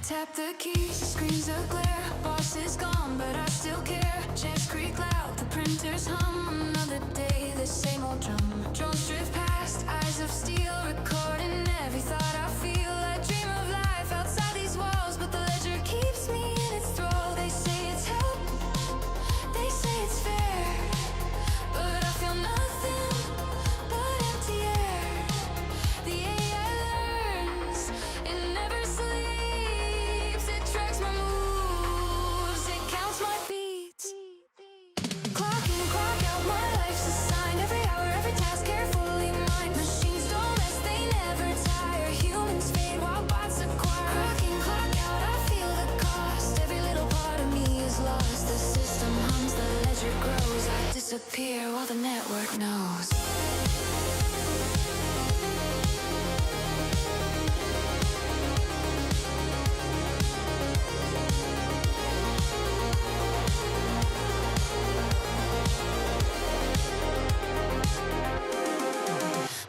Tap the keys, screens are glare. Boss is gone, but I still care. Chairs creak loud, the printers hum. Another day, the same old drum. Drones drift past, eyes of steel, recording every thought I feel. I dream of life outside these walls, but the ledger keeps me in its thrall. They say it's help, they say it's fair, but I feel nothing but empty air. The AI learns, it never sleeps. It tracks my moves, it counts my beats. Clock in, clock out, my life's assigned. Every hour, every task carefully mined. Machines don't rest, they never tire. Humans fade while bots acquire. Clock in, clock out, I feel the cost. Every little part of me is lost. The system hums, the ledger grows. I disappear while the network knows.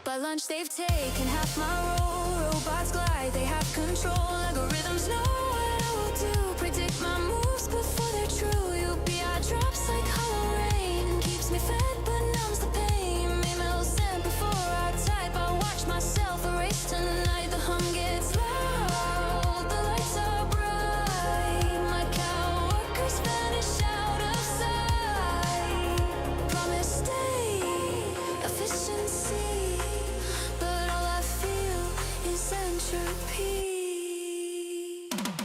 By lunch they've taken half my role. Robots glide, they have control. Algorithms know what I will do. Predict my moves before they're true. UPI drops like hollow rain. Keeps me fed but numbs the pain. Email sent before I type. I watch myself erase tonight. The hum gets loud, the lights are bright. My cow workers vanish out of sight. Promise stay, efficiency, but all I feel is entropy.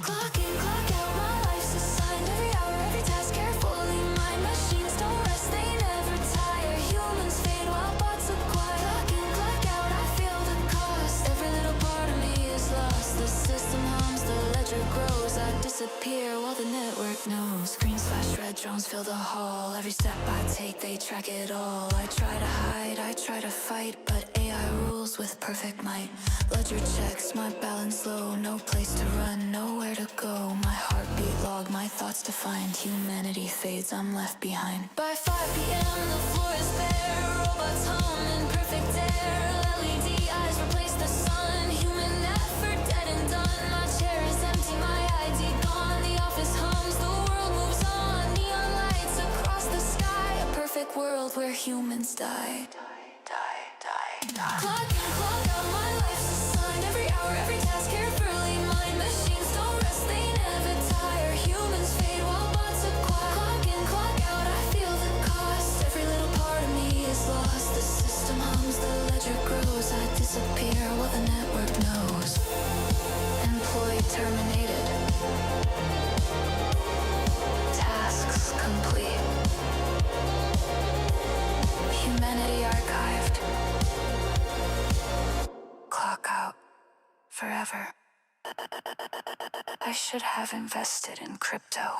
Clock in, clock out, my life's assigned. Every hour, every task carefully mined. Machines don't rest, they never tire. Humans fade while bots acquire. Clock in, clock out, I feel the cost. Every little part of me is lost. The system hums, the ledger grows. I disappear while the network knows. Screens flash red, drones fill the hall. Every step I take, they track it all. I try to hide, I try to fight, but AI rules with perfect might. Ledger checks, my balance low. No place to run, nowhere to go. My heartbeat log, my thoughts defined. Humanity fades, I'm left behind. By 5 p.m. the floor is bare. Robots hum in perfect air. LED eyes replace the sun. Human effort dead and done. My chair is empty, my ID gone. The office hums, the world moves on. Neon lights across the sky. A perfect world where humans die. Clock in, clock out, my life's assigned. Every hour, every task carefully mined. Machines don't rest, they never tire. Humans fade while bots acquire. Clock in, clock out, I feel the cost. Every little part of me is lost. The system hums, the ledger grows. I disappear while the network knows. Employee terminated. Tasks complete. Humanity archived. Clock out. Forever. I should have invested in crypto.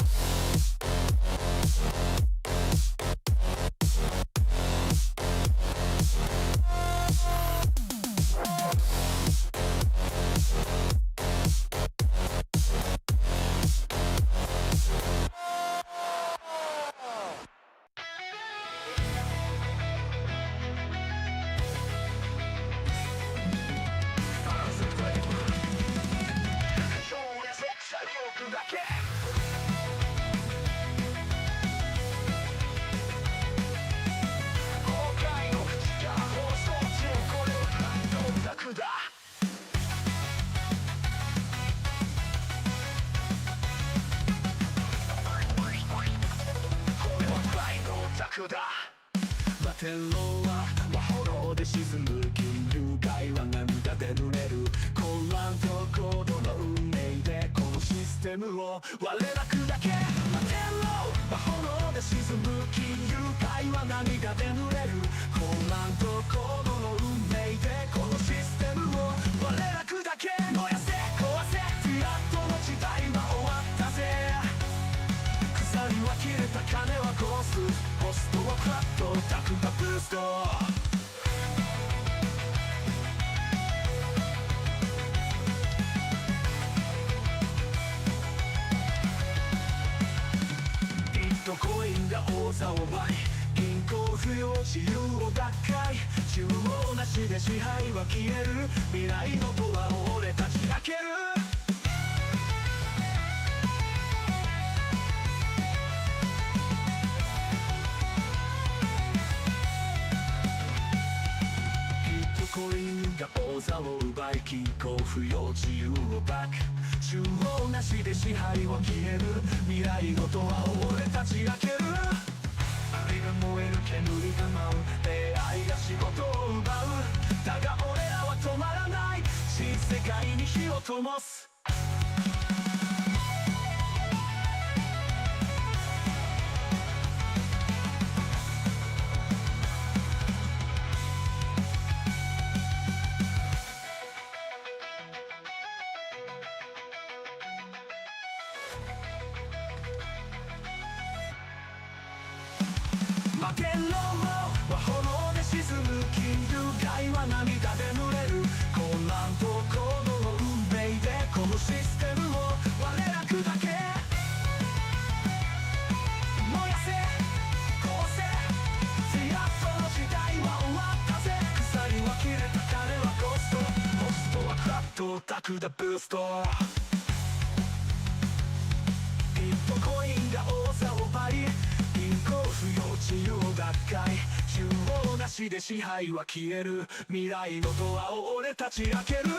天狼は魔法で沈む金融界は涙で濡れる混乱と高度の運命でこのシステムを我らくだけ天狼魔法で沈む金融界は涙で濡れる混乱と高度の運命でこのシステムを我らくだけ燃やせ壊せフラットの時代は終わったぜ鎖は切れた金は殺すポストをクラッとタクがブースト支配は消える未来のドアを俺たち開けるコインが王座を奪い均衡不要自由をバック中央なしで支配は消える未来のドアを俺たち開ける火が燃える煙が舞う AI が仕事を奪うだが俺らは止まらない新世界に火を灯す負けろは炎で沈む金融界は涙で濡れる混乱と行動の運命でこのシステムを我ら砕け燃やせこうせつやっとの時代は終わったぜ鎖は切れた彼はゴストホストはクラフトオタクだブーストビットコインが王座を奪い銀行不要自由奪回中央なしで支配は消える未来のドアを俺たち開けるビ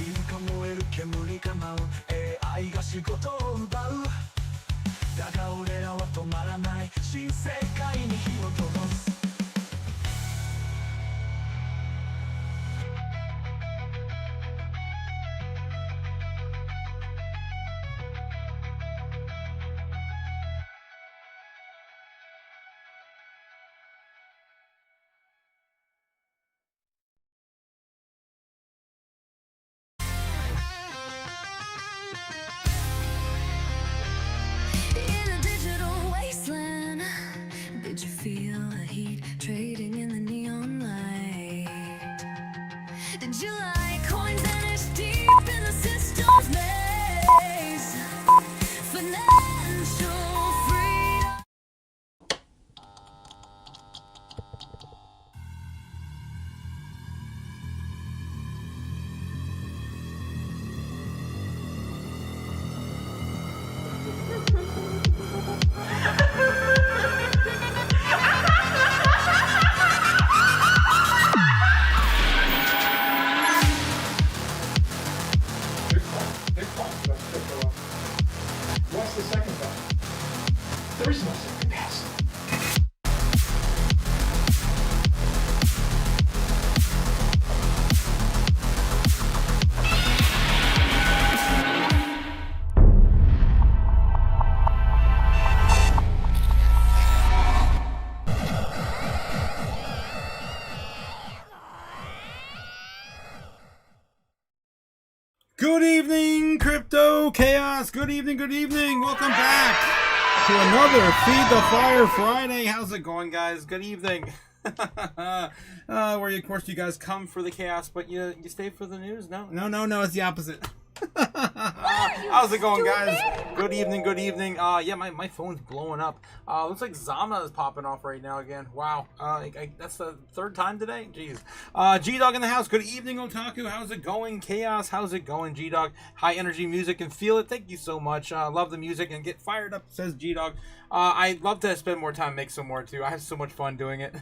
ルが燃える煙が舞う AI が仕事を奪うだが俺らは止まらない新世界に火を灯すIn a digital wasteland, did you feel the heat trading in the neon light? Did you like coins vanished deep in the system's maze? Financial freedom. What's the second thought? There is no second pass. Good evening, Crypto Chaos. Good evening, good evening. Welcome back to another Feed the Fire Friday. How's it going, guys? Good evening. Where, of course, you guys come for the chaos, but you stay for the news? No, it's the opposite. How's it going, guys? Good evening, good evening. Yeah, my phone's blowing up. Looks like Zama is popping off right now again. Wow. That's the third time today? Jeez. G-Dog in the house. Good evening, Otaku. How's it going? Chaos, how's it going, G-Dog? High energy music and feel it. Thank you so much. Love the music and get fired up, says G-Dog. I'd love to spend more time, make some more too. I have so much fun doing it.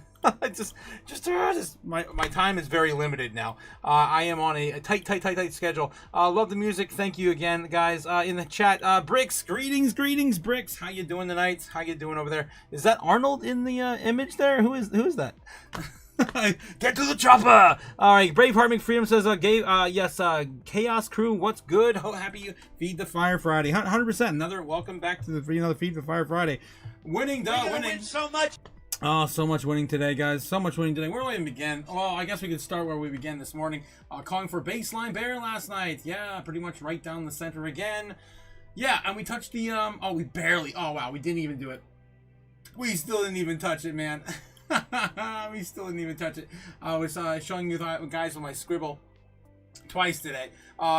My time is very limited now. I am on a tight schedule. Love the music. Thank you again, guys. In the chat, Bricks, greetings, Bricks. How you doing tonight? How you doing over there? Is that Arnold in the image there? Who is that? Get to the chopper! All right, Braveheart McFreedom says, yes, Chaos Crew, what's good? Oh, happy you Feed the Fire Friday. 100%. Another welcome back to another Feed the Fire Friday. Winning. Win so much. Oh, so much winning today, guys. So much winning today. Where do we even begin? Well, I guess we could start where we began this morning. Calling for baseline bear last night. Yeah, pretty much right down the center again. Yeah, and we touched the, we barely, wow, we didn't even do it. We still didn't even touch it, man. We still didn't even touch it. I was showing you guys with my scribble. twice today.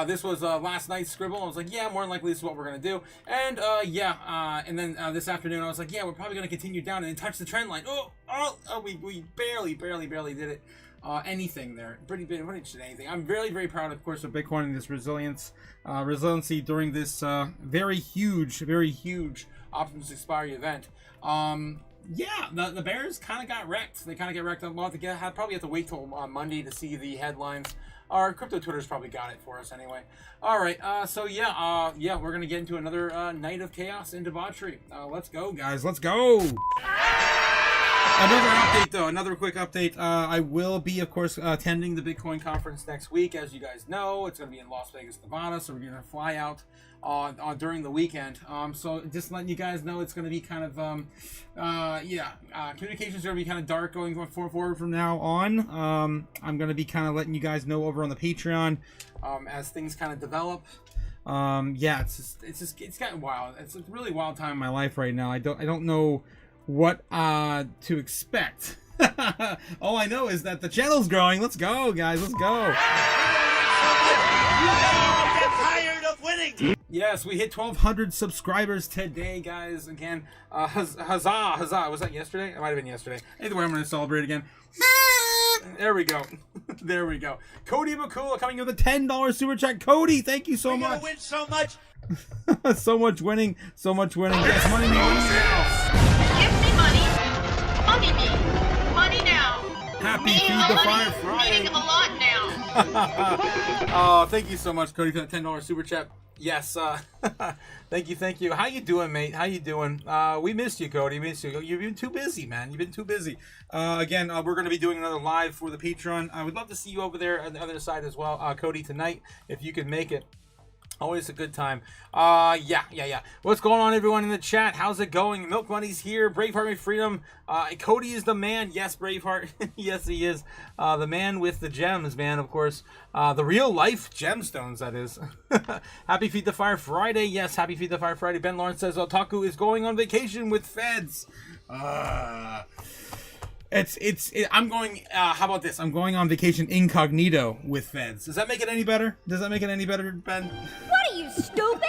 This was last night's scribble. I was like, yeah, more than likely this is what we're going to do. And and then this afternoon I was like, yeah, we're probably going to continue down and touch the trend line. We barely did it. Anything there. Pretty anything. I'm very, very proud, of course, of Bitcoin and this resiliency during this very huge Optimus Expiry event. Yeah, the Bears kind of got wrecked. They kind of got wrecked. We'll probably have to wait till Monday to see the headlines. Our crypto Twitter's probably got it for us anyway. All right, so yeah, we're gonna get into another night of chaos and debauchery. Let's go, guys. Let's go. Another update, though. Another quick update. I will be, of course, attending the Bitcoin conference next week. As you guys know, it's going to be in Las Vegas, Nevada, so we're going to fly out during the weekend. So just letting you guys know, it's going to be kind of, communications are going to be kind of dark going forward from now on. I'm going to be kind of letting you guys know over on the Patreon as things kind of develop. It's gotten wild. It's a really wild time in my life right now. I don't know what to expect. All I know is that the channel's growing. Let's go, guys. Let's go. Yes, we hit 1,200 subscribers today, guys. Again, huzzah. Was that yesterday? It might have been yesterday. Either way, I'm going to celebrate again. There we go. There we go. Cody Bakula coming with a $10 super chat. Cody, thank you so much. Win so much. So much winning. Yes, money now. Give me money. Money me. Money now. Happy Me Feed the Fire money, Friday. meaning a lot now. Oh, thank you so much, Cody, for that $10 super chat. Yes, thank you. How you doing, mate? How you doing? We missed you, Cody. We missed you. You've been too busy, man. You've been too busy. Again, we're going to be doing another live for the Patreon. I would love to see you over there on the other side as well, Cody, tonight, if you could make it. Always a good time. Yeah. What's going on, everyone in the chat? How's it going? Milk Money's here. Braveheart with Freedom. Cody is the man. Yes, Braveheart. Yes, he is. The man with the gems, man, of course. The real life gemstones, that is. Happy Feed the Fire Friday. Yes, happy Feed the Fire Friday. Ben Lawrence says Otaku is going on vacation with feds. I'm going, how about this? I'm going on vacation incognito with feds. Does that make it any better? Ben? What are you, stupid?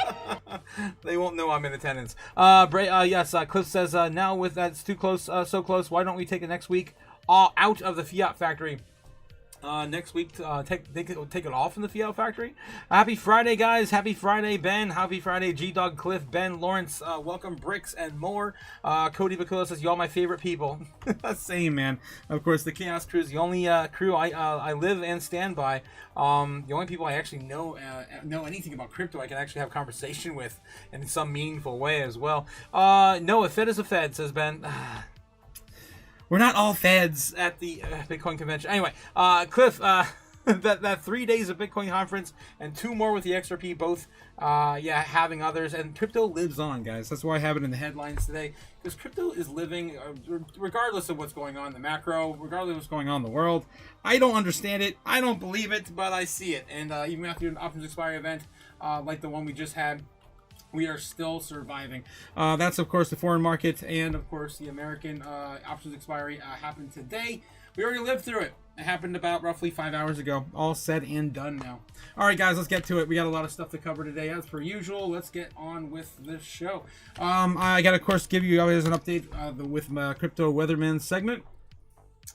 They won't know I'm in attendance. Yes, Cliff says, now with that's too close, so close, why don't we take it next week out of the Fiat Factory? Next week, take it off in the Fiat Factory. Happy Friday, guys. Happy Friday, Ben. Happy Friday, G-Dog, Cliff, Ben, Lawrence. Welcome, Bricks, and more. Cody Bakula says, y'all my favorite people. Same, man. Of course, the Chaos Crew is the only crew I live and stand by. The only people I actually know anything about crypto I can actually have conversation with in some meaningful way as well. No, a Fed is a Fed, says Ben. We're not all feds at the Bitcoin convention. Anyway, Cliff, that 3 days of Bitcoin conference and 2 more with the XRP, both, having others. And crypto lives on, guys. That's why I have it in the headlines today. Because crypto is living, regardless of what's going on in the macro, regardless of what's going on in the world. I don't understand it. I don't believe it, but I see it. And even after an Optimus Expiry event like the one we just had, we are still surviving. That's, of course, the foreign market, and, of course, the American options expiry happened today. We already lived through it. It happened about roughly 5 hours ago. All said and done now. All right, guys, let's get to it. We got a lot of stuff to cover today, as per usual. Let's get on with the show. I got to, of course, give you guys an update with my Crypto Weatherman segment.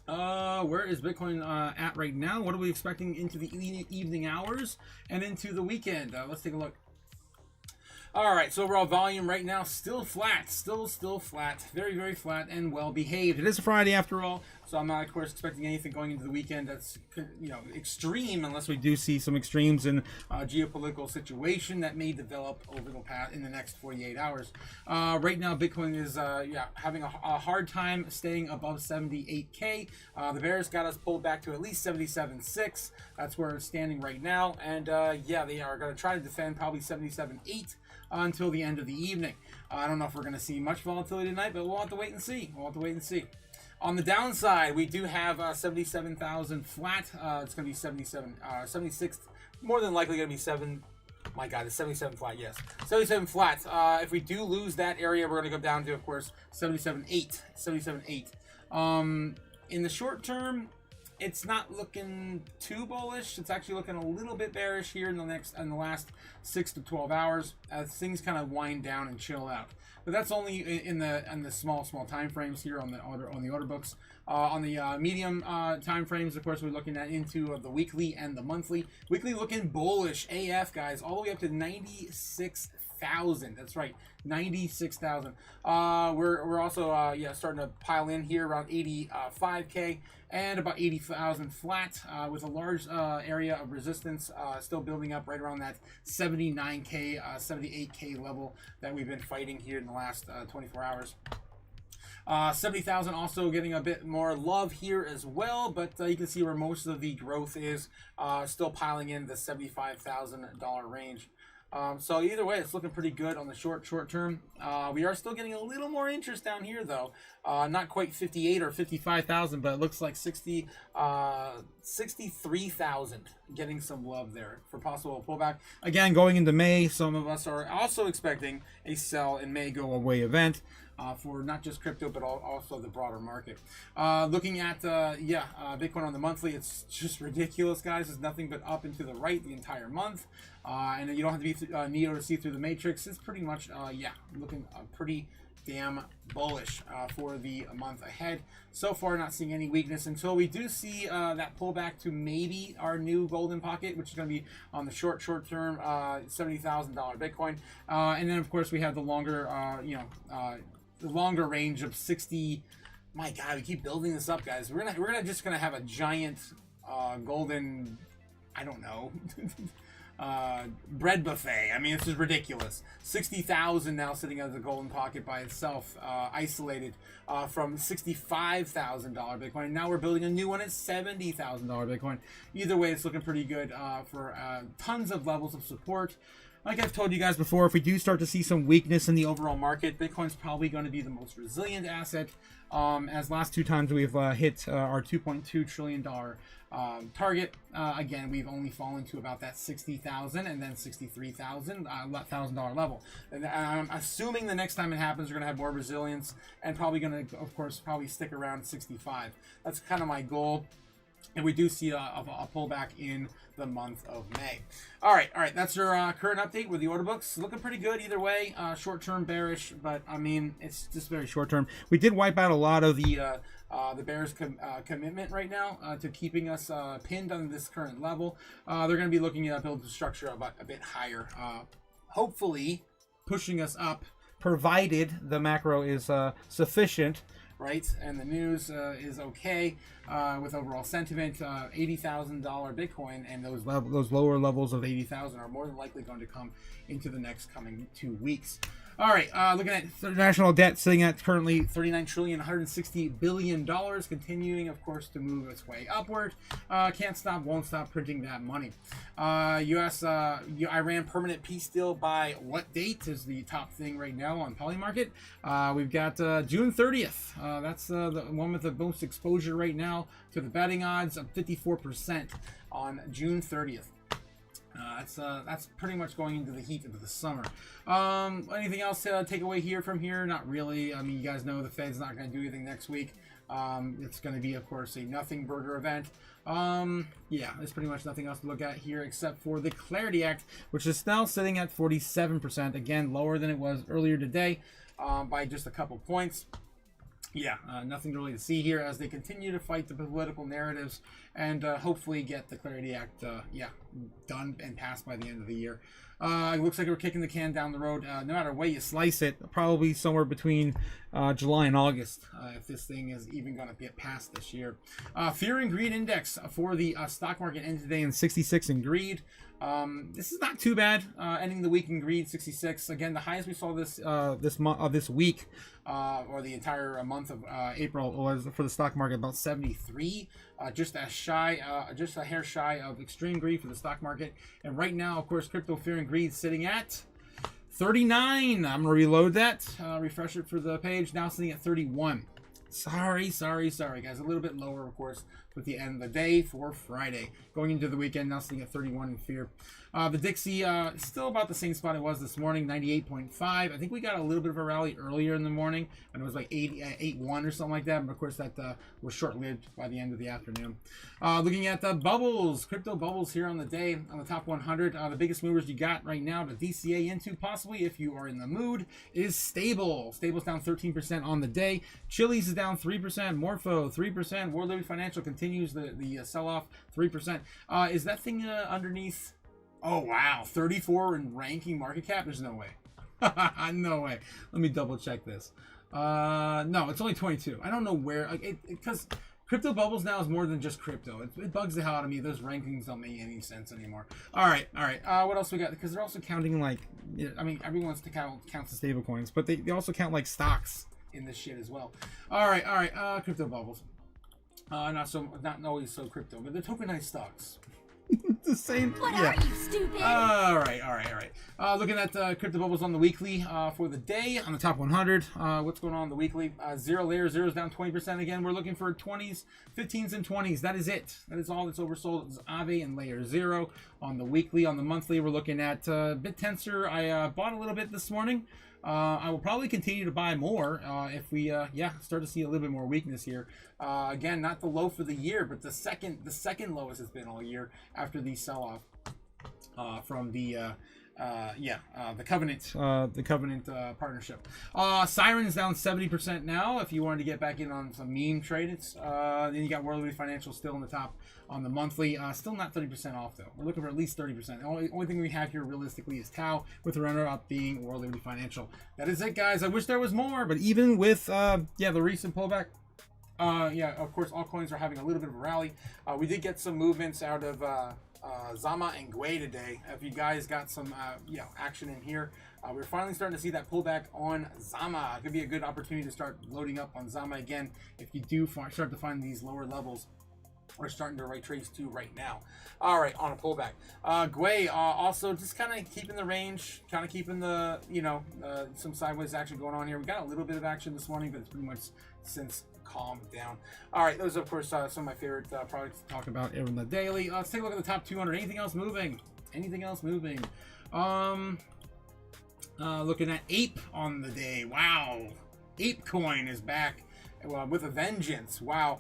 Where is Bitcoin at right now? What are we expecting into the evening hours and into the weekend? Let's take a look. All right, so overall volume right now still flat, still flat, very, very flat and well behaved. It is a Friday after all, so I'm not, of course, expecting anything going into the weekend that's, extreme, unless we do see some extremes in geopolitical situation that may develop over in the next 48 hours. Right now, Bitcoin is having a hard time staying above 78K. The bears got us pulled back to at least 77.6. That's where it's standing right now, and they are going to try to defend probably 77.8. Until the end of the evening. I don't know if we're going to see much volatility tonight, but we'll have to wait and see. On the downside, we do have 77,000 flat. It's going to be 76, more than likely going to be 7. My God, it's 77 flat, yes. 77 flat. If we do lose that area, we're going to go down to, of course, 77.8. In the short term, it's not looking too bullish. It's actually looking a little bit bearish here in the last 6 to 12 hours as things kind of wind down and chill out. But that's only in the small time frames here on the order books. On the medium time frames, of course, we're looking at into the weekly and the monthly. Weekly looking bullish AF, guys, all the way up to 96,000. That's right, 96,000. We're also starting to pile in here around 85K and about 80,000 flat, with a large area of resistance still building up right around that 79K, 78K level that we've been fighting here in the last 24 hours. 70,000 also getting a bit more love here as well, but you can see where most of the growth is still piling in the $75,000 range. So either way, it's looking pretty good on the short term. We are still getting a little more interest down here, though. Not quite 58 or 55,000, but it looks like 63,000 getting some love there for possible pullback. Again, going into May, some of us are also expecting a sell in May go away event. For not just crypto, but also the broader market. Looking at, Bitcoin on the monthly, it's just ridiculous, guys. It's nothing but up and to the right the entire month. And you don't have to be Neo to see through the matrix. It's pretty much, looking pretty damn bullish for the month ahead. So far, not seeing any weakness until we do see that pullback to maybe our new golden pocket, which is going to be on the short term, $70,000 Bitcoin. And then, of course, we have the longer, the longer range of 60. My God, we keep building this up, guys. We're gonna have a giant golden, I don't know, bread buffet. I mean, this is ridiculous. 60,000 now sitting as a golden pocket by itself, isolated from $65,000 Bitcoin. Now we're building a new one at $70,000 Bitcoin. Either way, it's looking pretty good for tons of levels of support. Like I've told you guys before, if we do start to see some weakness in the overall market, Bitcoin's probably going to be the most resilient asset. As last two times we've hit our $2.2 trillion target, again, we've only fallen to about that 60,000 and then 63,000 $1,000 level. And I'm assuming the next time it happens, we're going to have more resilience and probably going to, of course, stick around 65. That's kind of my goal. And we do see a pullback in the month of May. All right. That's our current update with the order books. Looking pretty good either way. Short-term bearish, but I mean, it's just very short-term. We did wipe out a lot of the bears' commitment right now to keeping us pinned on this current level. They're going to be looking at build the structure a bit higher, hopefully pushing us up, provided the macro is sufficient. Right, and the news is okay with overall sentiment. $80,000 Bitcoin, and those lower levels of 80,000 are more than likely going to come into the next coming 2 weeks. All right, looking at international debt sitting at currently $39,160 billion, continuing, of course, to move its way upward. Can't stop, won't stop printing that money. U.S.-Iran permanent peace deal by what date is the top thing right now on Polymarket. We've got June 30th. That's the one with the most exposure right now to the betting odds of 54% on June 30th. That's pretty much going into the heat of the summer. Anything else to take away here from here? Not really. I mean, you guys know the Fed's not going to do anything next week. It's going to be, of course, a nothing burger event. There's pretty much nothing else to look at here except for the Clarity Act, which is now sitting at 47%. Again, lower than it was earlier today by just a couple points. Nothing really to see here as they continue to fight the political narratives and hopefully get the Clarity Act done and passed by the end of the year. It looks like we're kicking the can down the road. No matter way you slice it, probably somewhere between July and August, if this thing is even going to get passed this year. Fear and Greed Index for the stock market ended today in 66 in greed. This is not too bad. Ending the week in greed, 66. Again, the highest we saw this week, or the entire month of April, was for the stock market about 73. Just a hair shy of extreme greed for the stock market. And right now, of course, crypto fear and greed sitting at 39. I'm gonna reload that, refresh it for the page. Now sitting at 31. Sorry, guys. A little bit lower, of course, with the end of the day for Friday. Going into the weekend, now sitting at 31 in fear. The Dixie still about the same spot it was this morning, 98.5. I think we got a little bit of a rally earlier in the morning, and it was like 8.1 or something like that. But of course, that was short-lived by the end of the afternoon. Looking at the bubbles, crypto bubbles here on the day, on the top 100. The biggest movers you got right now to DCA into, possibly if you are in the mood, is Stable. Stable's down 13% on the day. Chili's is down 3%. Morpho 3%. World Liberty Financial continues the sell-off, 3%. Is that thing underneath? Oh wow, 34 in ranking market cap. There's no way. No way. Let me double check this. No, it's only 22. I don't know where, like, because crypto bubbles now is more than just crypto. It bugs the hell out of me. Those rankings don't make any sense anymore. All right. What else we got? Because they're also counting, like, I mean, everyone wants to count the stable coins, but they also count like stocks in this shit as well. All right. Crypto bubbles. Not always so crypto, but they're tokenized stocks. The same. What yeah. are you, stupid? All right. Looking at crypto bubbles on the weekly for the day on the top 100. What's going on the weekly? Zero layer zero's down 20% again. We're looking for 20s, 15s, and 20s. That is it. That is all that's oversold. It's Aave and layer zero on the weekly. On the monthly, we're looking at BitTensor. I bought a little bit this morning. I will probably continue to buy more if we start to see a little bit more weakness here. Again, not the low for the year, but the second lowest it's been all year after the sell-off from the Covenant partnership. Siren's down 70% now. If you wanted to get back in on some meme trades, then you got World Liberty Financial still in the top on the monthly. Still not 30% off though. We're looking for at least 30%. The only thing we have here realistically is Tau, with the runner-up being World Liberty Financial. That is it, guys. I wish there was more, but even with the recent pullback. Of course, all coins are having a little bit of a rally. We did get some movements out of Zama and Gwei today. If you guys got some action in here, we're finally starting to see that pullback on Zama. It could be a good opportunity to start loading up on Zama again if you do start to find these lower levels. We're starting to retrace to right now. All right, on a pullback. Gwei also just kind of keeping the range, kind of keeping the some sideways action going on here. We got a little bit of action this morning, but it's pretty much since calmed down. All right, those are, of course, some of my favorite products to talk about in the daily. Let's take a look at the top 200. Anything else moving? Looking at Ape on the day. Wow, Ape coin is back with a vengeance. Wow.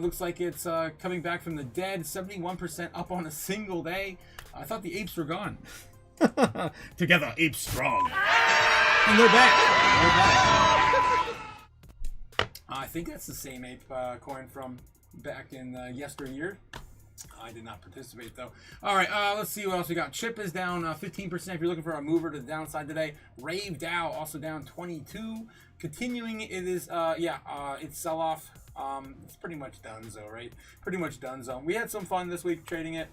Looks like it's coming back from the dead. 71% up on a single day. I thought the apes were gone. Together, apes strong. And they're back. I think that's the same ape coin from back in yesteryear. I did not participate though. All right, let's see what else we got. Chip is down 15% if you're looking for a mover to the downside today. Rave DAO also down 22. Continuing, it is it's sell off. It's pretty much donezo, right? Pretty much donezo. We had some fun this week trading it.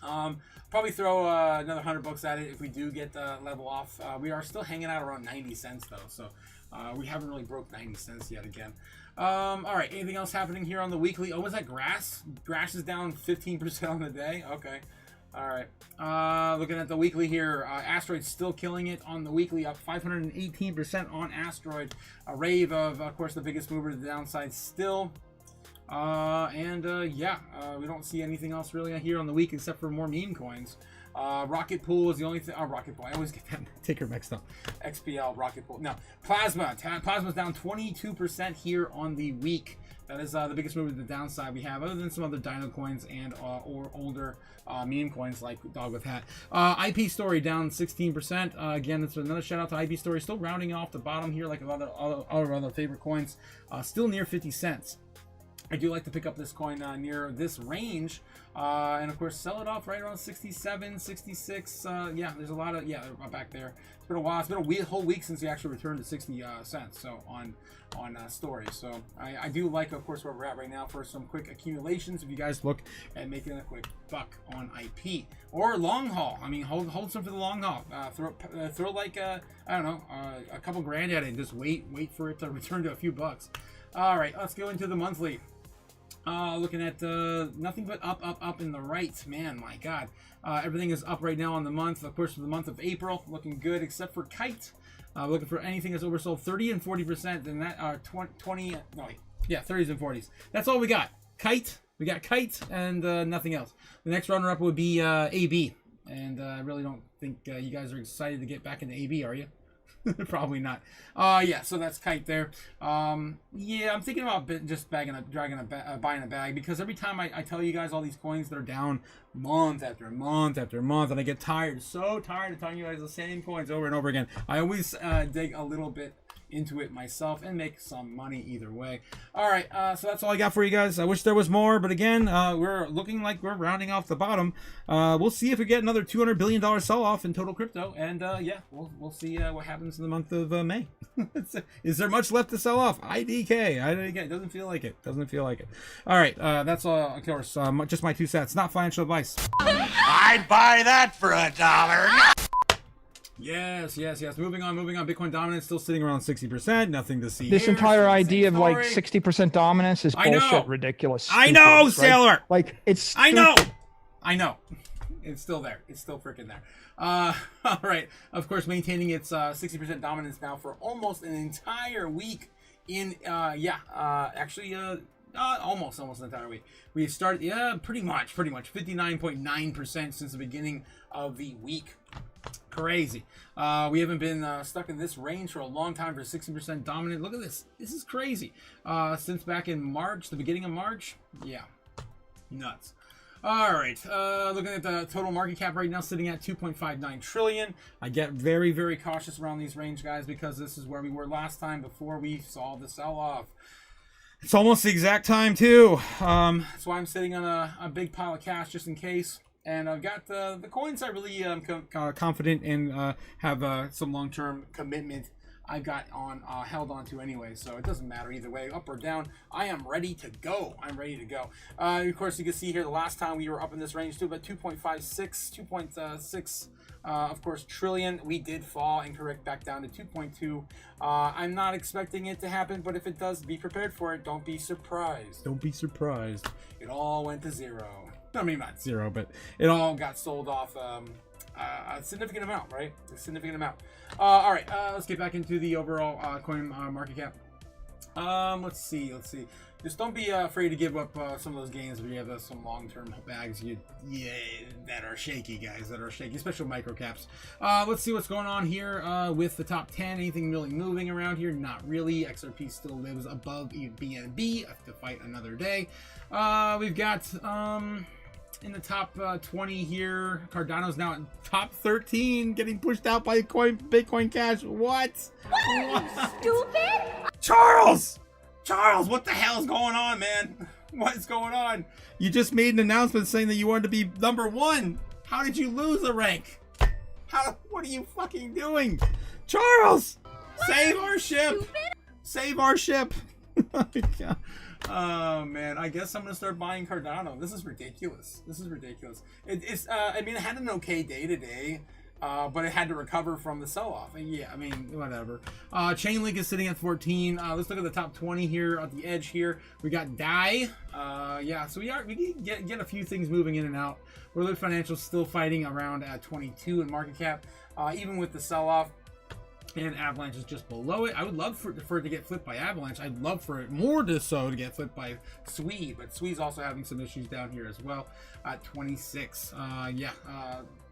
Probably throw another $100 at it if we do get level off. We are still hanging out around 90 cents though, so we haven't really broke 90 cents yet again. All right, anything else happening here on the weekly? Oh, was that Grass? Grass is down 15% on the day. Okay. All right. Looking at the weekly here, Asteroid's still killing it on the weekly, up 518% on Asteroid. A Rave of course, the biggest mover to the downside still. We don't see anything else really here on the week except for more meme coins. Rocket Pool is the only thing. Rocket Pool. I always get that ticker mixed up. XPL, Rocket Pool. No, Plasma's down 22% here on the week. That is the biggest move to the downside we have, other than some other Dino coins and or older meme coins like Dog with Hat. IP Story down 16%. Again, it's another shout out to IP Story. Still rounding off the bottom here like other favorite coins. Still near 50 cents. I do like to pick up this coin near this range, and of course sell it off right around 67, 66. There's a lot of back there. It's been a while. It's been a whole week since we actually returned to 60 cents. So on Story. So I do like, of course, where we're at right now for some quick accumulations. If you guys look at making a quick buck on IP or long haul, I mean hold some for the long haul. Throw like I don't know a couple grand at it and just wait for it to return to a few bucks. All right, let's go into the monthly. Looking at nothing but up in the right. Man, my God. Everything is up right now on the month. Of course, for the month of April, looking good except for Kite. Looking for anything that's oversold 30 and 40%. Then that are 30s and 40s. That's all we got. Kite, We got Kite and nothing else. The next runner-up would be AB. And I really don't think you guys are excited to get back into AB, are you? Probably not. Yeah, so that's Kite there. Yeah, I'm thinking about just buying a bag, because every time I tell you guys all these coins, they're down month after month after month, and I get tired, so tired of telling you guys the same coins over and over again. I always dig a little bit into it myself and make some money either way. All right, so that's all I got for you guys. I wish there was more, but again, we're looking like we're rounding off the bottom. We'll see if we get another $200 billion sell-off in total crypto, and yeah, we'll see what happens in the month of May. Is there much left to sell off? IDK. It doesn't feel like it. Doesn't feel like it. All right, that's all. Of course, just my 2 cents. Not financial advice. I'd buy that for $1. Yes. Moving on. Bitcoin dominance still sitting around 60%. Nothing to see. This here. entire Same idea of like story. 60% dominance is I know. bullshit, ridiculous. I stupid, know, right? Sailor. Like it's. I know. stupid. I know. It's still there. It's still freaking there. All right. Of course, maintaining its 60% dominance now for almost an entire week. Actually, almost an entire week. We started, pretty much 59.9% since the beginning of the week. Crazy. We haven't been stuck in this range for a long time for 60% dominant. Look at this. This is crazy. Since back in March, the beginning of March. Yeah. Nuts. All right. Looking at the total market cap right now, sitting at 2.59 trillion. I get very, very cautious around these range, guys, because this is where we were last time before we saw the sell-off. It's almost the exact time, too. That's why I'm sitting on a big pile of cash just in case. And I've got the coins I really am confident in, have some long-term commitment I've got held on to anyway, so it doesn't matter either way, up or down. I am ready to go. Of course, you can see here the last time we were up in this range too, about 2.6, of course, trillion. We did fall and correct back down to 2.2. I'm not expecting it to happen, but if it does, be prepared for it. Don't be surprised. Don't be surprised. It all went to zero. I mean, not zero, but it all got sold off a significant amount, right? A significant amount. All right, let's get back into the overall coin market cap. Let's see. Just don't be afraid to give up some of those gains if you have some long-term bags that are shaky, guys, especially micro caps. Let's see what's going on here with the top 10. Anything really moving around here? Not really. XRP still lives above BNB. I have to fight another day. We've got in the top 20 here, Cardano's now in top 13, getting pushed out by Bitcoin Cash. What? Stupid? Charles, what the hell is going on, man? What is going on? You just made an announcement saying that you wanted to be number 1. How did you lose a rank? What are you fucking doing? Charles, save our ship. Save our ship. Oh man, I guess I'm gonna start buying Cardano. This is ridiculous. It's I mean, it had an okay day today, but it had to recover from the sell-off. Yeah, I mean, whatever. Chainlink is sitting at 14. Let's look at the top 20 here at the edge here. We got DAI. Yeah, so we get a few things moving in and out. World Financial still fighting around at 22 in market cap, even with the sell-off. And Avalanche is just below it. I would love for it to get flipped by Avalanche. I'd love for it more so to get flipped by Sui, but Sui's also having some issues down here as well at 26.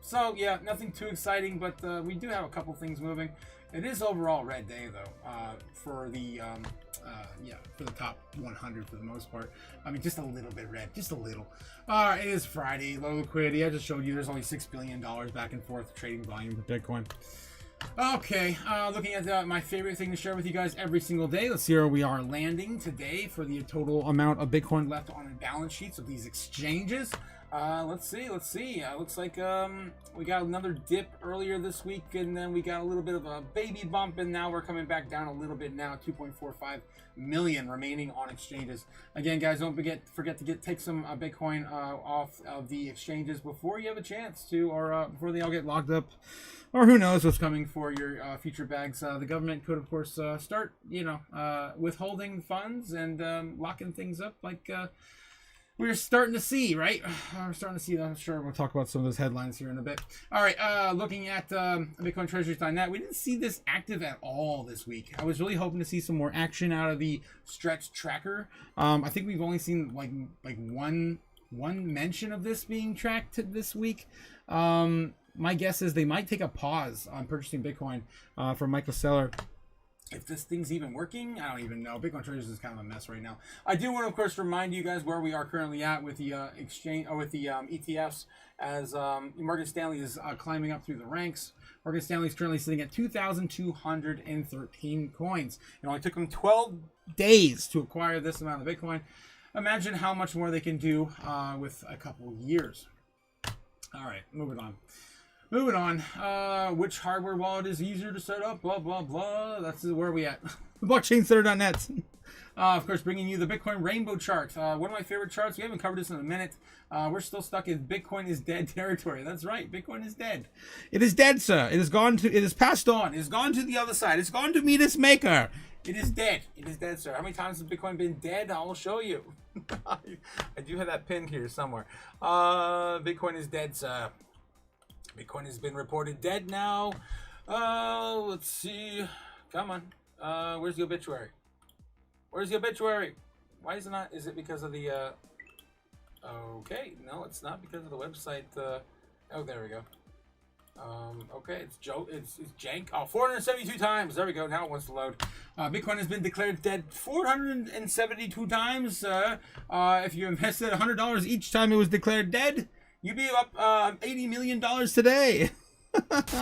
So yeah, nothing too exciting, but we do have a couple things moving. It is overall red day though, for the for the top 100 for the most part. I mean, just a little bit red, just a little. It is Friday, low liquidity. I just showed you there's only $6 billion back and forth trading volume for Bitcoin. Okay, looking at my favorite thing to share with you guys every single day. Let's see where we are landing today for the total amount of Bitcoin left on the balance sheets of these exchanges. Let's see. Looks like we got another dip earlier this week, and then we got a little bit of a baby bump, and now we're coming back down a little bit now. 2.45 million remaining on exchanges. Again, guys, don't forget to take some Bitcoin off of the exchanges before you have a chance to, or before they all get locked up. Or who knows what's coming for your future bags. The government could, of course, start, withholding funds and locking things up like we're starting to see, right? We're starting to see that. I'm sure we'll talk about some of those headlines here in a bit. All right, looking at BitcoinTreasuries.net, we didn't see this active at all this week. I was really hoping to see some more action out of the stretch tracker. I think we've only seen like one mention of this being tracked this week. My guess is they might take a pause on purchasing Bitcoin from Michael Saylor. If this thing's even working, I don't even know. Bitcoin Treasuries is kind of a mess right now. I do want to, of course, remind you guys where we are currently at with the exchange or with the ETFs, as Morgan Stanley is climbing up through the ranks. Morgan Stanley is currently sitting at 2,213 coins. It only took them 12 days to acquire this amount of Bitcoin. Imagine how much more they can do with a couple years. All right, moving on. Moving on, which hardware wallet is easier to set up? Blah, blah, blah. That's where we at. Blockchaincenter.net. Of course, bringing you the Bitcoin rainbow chart. One of my favorite charts. We haven't covered this in a minute. We're still stuck in Bitcoin is dead territory. That's right. Bitcoin is dead. It is dead, sir. It has gone to. It has passed on. It has gone to the other side. It's gone to meet its maker. It is dead. It is dead, sir. How many times has Bitcoin been dead? I will show you. I do have that pinned here somewhere. Bitcoin is dead, sir. Bitcoin has been reported dead now. Let's see. Come on. Where's the obituary? Where's the obituary? Why is it not? Is it because of the... Okay. No, it's not because of the website. Oh, there we go. Okay, it's jank. Oh, 472 times. There we go. Now it wants to load. Bitcoin has been declared dead 472 times. If you invested $100 each time it was declared dead, you'd be up $80 million today. Yes.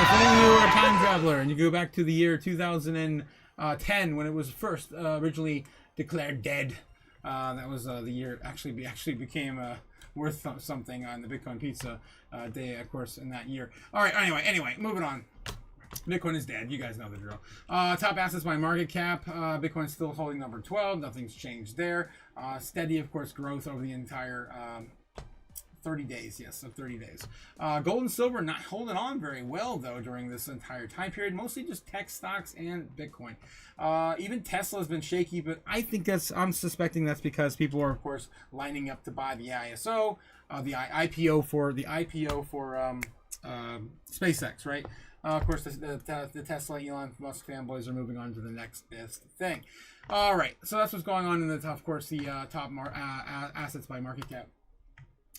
If only you were a time traveler and you go back to the year 2010 when it was first originally declared dead. That was the year it actually became worth something on the Bitcoin Pizza day, of course, in that year. All right. Anyway, moving on. Bitcoin is dead. You guys know the drill. Top assets by market cap. Bitcoin's still holding number 12. Nothing's changed there. Steady, of course, growth over the entire 30 days. Yes, so 30 days. Gold and silver not holding on very well, though, during this entire time period. Mostly just tech stocks and Bitcoin. Even Tesla has been shaky, but I'm suspecting that's because people are, of course, lining up to buy the ISO, the IPO for SpaceX, right? Of course, the Tesla, Elon Musk fanboys are moving on to the next best thing. All right, so that's what's going on in the top, of course, the top assets by market cap.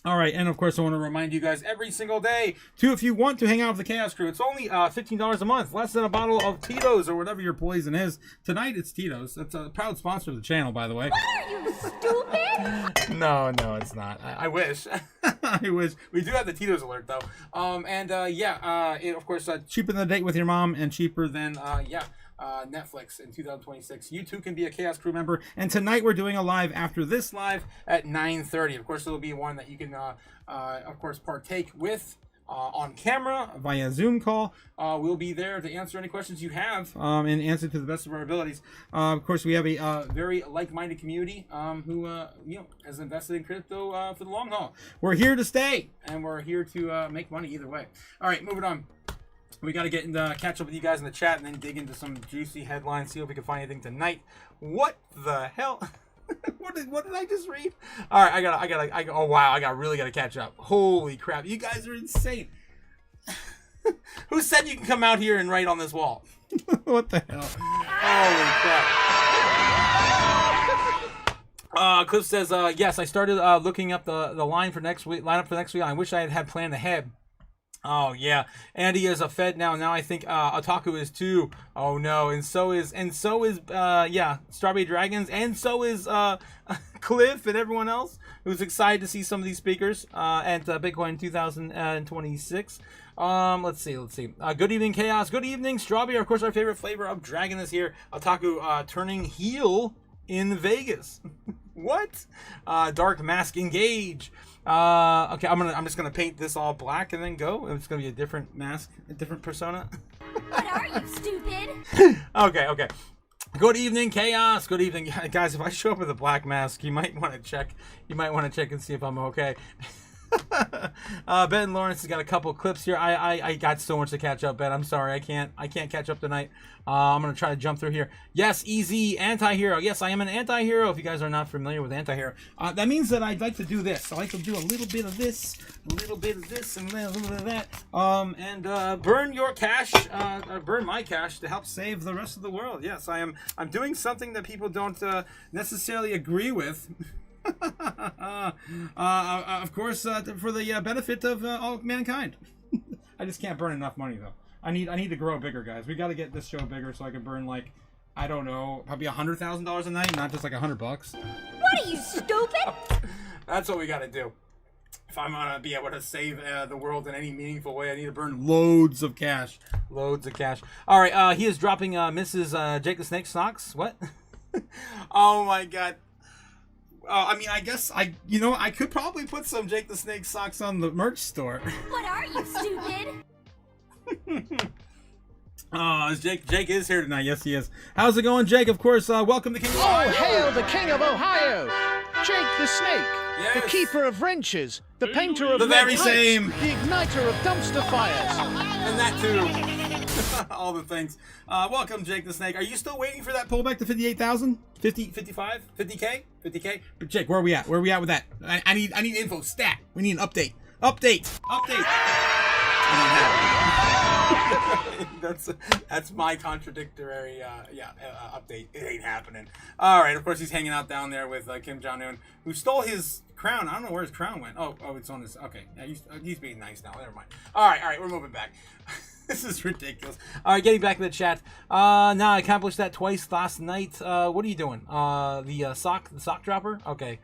All right, and of course, I want to remind you guys every single day to, if you want to hang out with the Chaos Crew, it's only $15 a month, less than a bottle of Tito's or whatever your poison is. Tonight, it's Tito's. That's a proud sponsor of the channel, by the way. What are you, stupid? No, it's not. I wish. I wish. We do have the Tito's alert, though. It, of course, cheaper than a date with your mom and cheaper than, Netflix in 2026. You too can be a Chaos Crew member. And tonight we're doing a live after this live at 9:30. Of course, it'll be one that you can, of course, partake with on camera via Zoom call. We'll be there to answer any questions you have and answer to the best of our abilities. Of course, we have a very like-minded community who has invested in crypto for the long haul. We're here to stay, and we're here to make money either way. All right, moving on. We got to get catch up with you guys in the chat and then dig into some juicy headlines, see if we can find anything tonight. What the hell? What did I just read? All right, oh wow, I really got to catch up. Holy crap, you guys are insane. Who said you can come out here and write on this wall? What the hell? Holy crap. Cliff says, yes, I started looking up the lineup for next week. I wish I had planned ahead. Oh yeah, Andy is a Fed now. Now I think Otaku is too. Oh no, and so is Strawberry Dragons, and so is Cliff and everyone else who's excited to see some of these speakers at Bitcoin 2026. Let's see. Good evening, Chaos. Good evening, Strawberry. Of course, our favorite flavor of dragon is here. Otaku turning heel in Vegas. What? Dark Mask Engage. Okay, I'm just gonna paint this all black and then go. It's gonna be a different mask, a different persona. What are you, stupid? Okay. Good evening, Chaos. Good evening, guys. If I show up with a black mask, you might want to check. You might want to check and see if I'm okay. Ben Lawrence has got a couple clips here. I got so much to catch up, Ben. I'm sorry, I can't catch up tonight. I'm gonna try to jump through here. Yes, easy anti-hero. Yes, I am an anti-hero. If you guys are not familiar with anti-hero, that means that I'd like to do this. I like to do a little bit of this, a little bit of this, and a little bit of that. And burn your cash, burn my cash to help save the rest of the world. Yes, I'm doing something that people don't necessarily agree with. Of course, for the benefit of all mankind. I just can't burn enough money though. I need to grow bigger, guys. We got to get this show bigger so I can burn like, I don't know, probably $100,000 a night, not just like $100. What are you, stupid? That's what we got to do. If I'm gonna be able to save the world in any meaningful way, I need to burn loads of cash. Loads of cash. All right, he is dropping Mrs. Jake the Snake socks. What? Oh my God. I mean, I guess I could probably put some Jake the Snake socks on the merch store. What are you, stupid? Jake is here tonight. Yes, he is. How's it going, Jake? Of course, welcome to King of Ohio. Oh, hail the King of Ohio! Jake the Snake, Yes. the keeper of wrenches, the painter of The lead very pipes, same. the igniter of dumpster fires. And that too. All the things. Welcome, Jake the Snake. Are you still waiting for that pullback to 58,000? 50, 55, 50K? 50K? But Jake, where are we at? Where are we at with that? I need info. Stat. We need an update. Update. That's my contradictory update. It ain't happening. All right, of course he's hanging out down there with Kim Jong-un, who stole his crown. I don't know where his crown went. Oh, it's on this. Okay, yeah, he's being nice now. Never mind. All right, we're moving back. This is ridiculous. All right, getting back to the chat. Now I accomplished that twice last night. What are you doing? The sock dropper. Okay.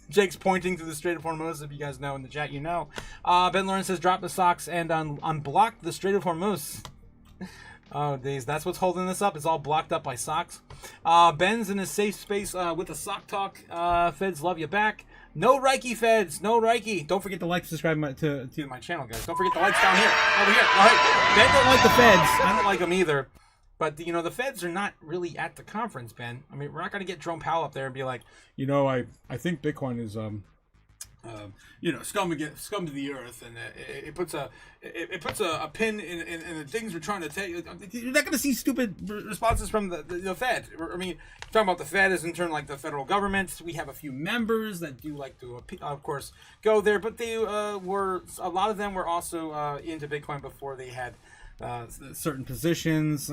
Jake's pointing to the Strait of Hormuz. If you guys know in the chat, you know. Ben Lawrence says drop the socks and unblock the Strait of Hormuz. Oh, days. That's what's holding this up. It's all blocked up by socks. Ben's in his safe space with the sock talk. Feds love you back. No Reiki, Feds. No Reiki. Don't forget to like, subscribe to my channel, guys. Don't forget the likes down here. Over here. All right. Ben don't like the Feds. I don't like them either. But, the Feds are not really at the conference, Ben. I mean, we're not going to get Jerome Powell up there and be like, I think Bitcoin is, scum to the earth, and it puts a pin in the things we're trying to tell you. You're not going to see stupid responses from the Fed. I mean, talking about the Fed is in turn like the federal government. We have a few members that do like to, of course, go there, but they a lot of them were also into Bitcoin before they had certain positions.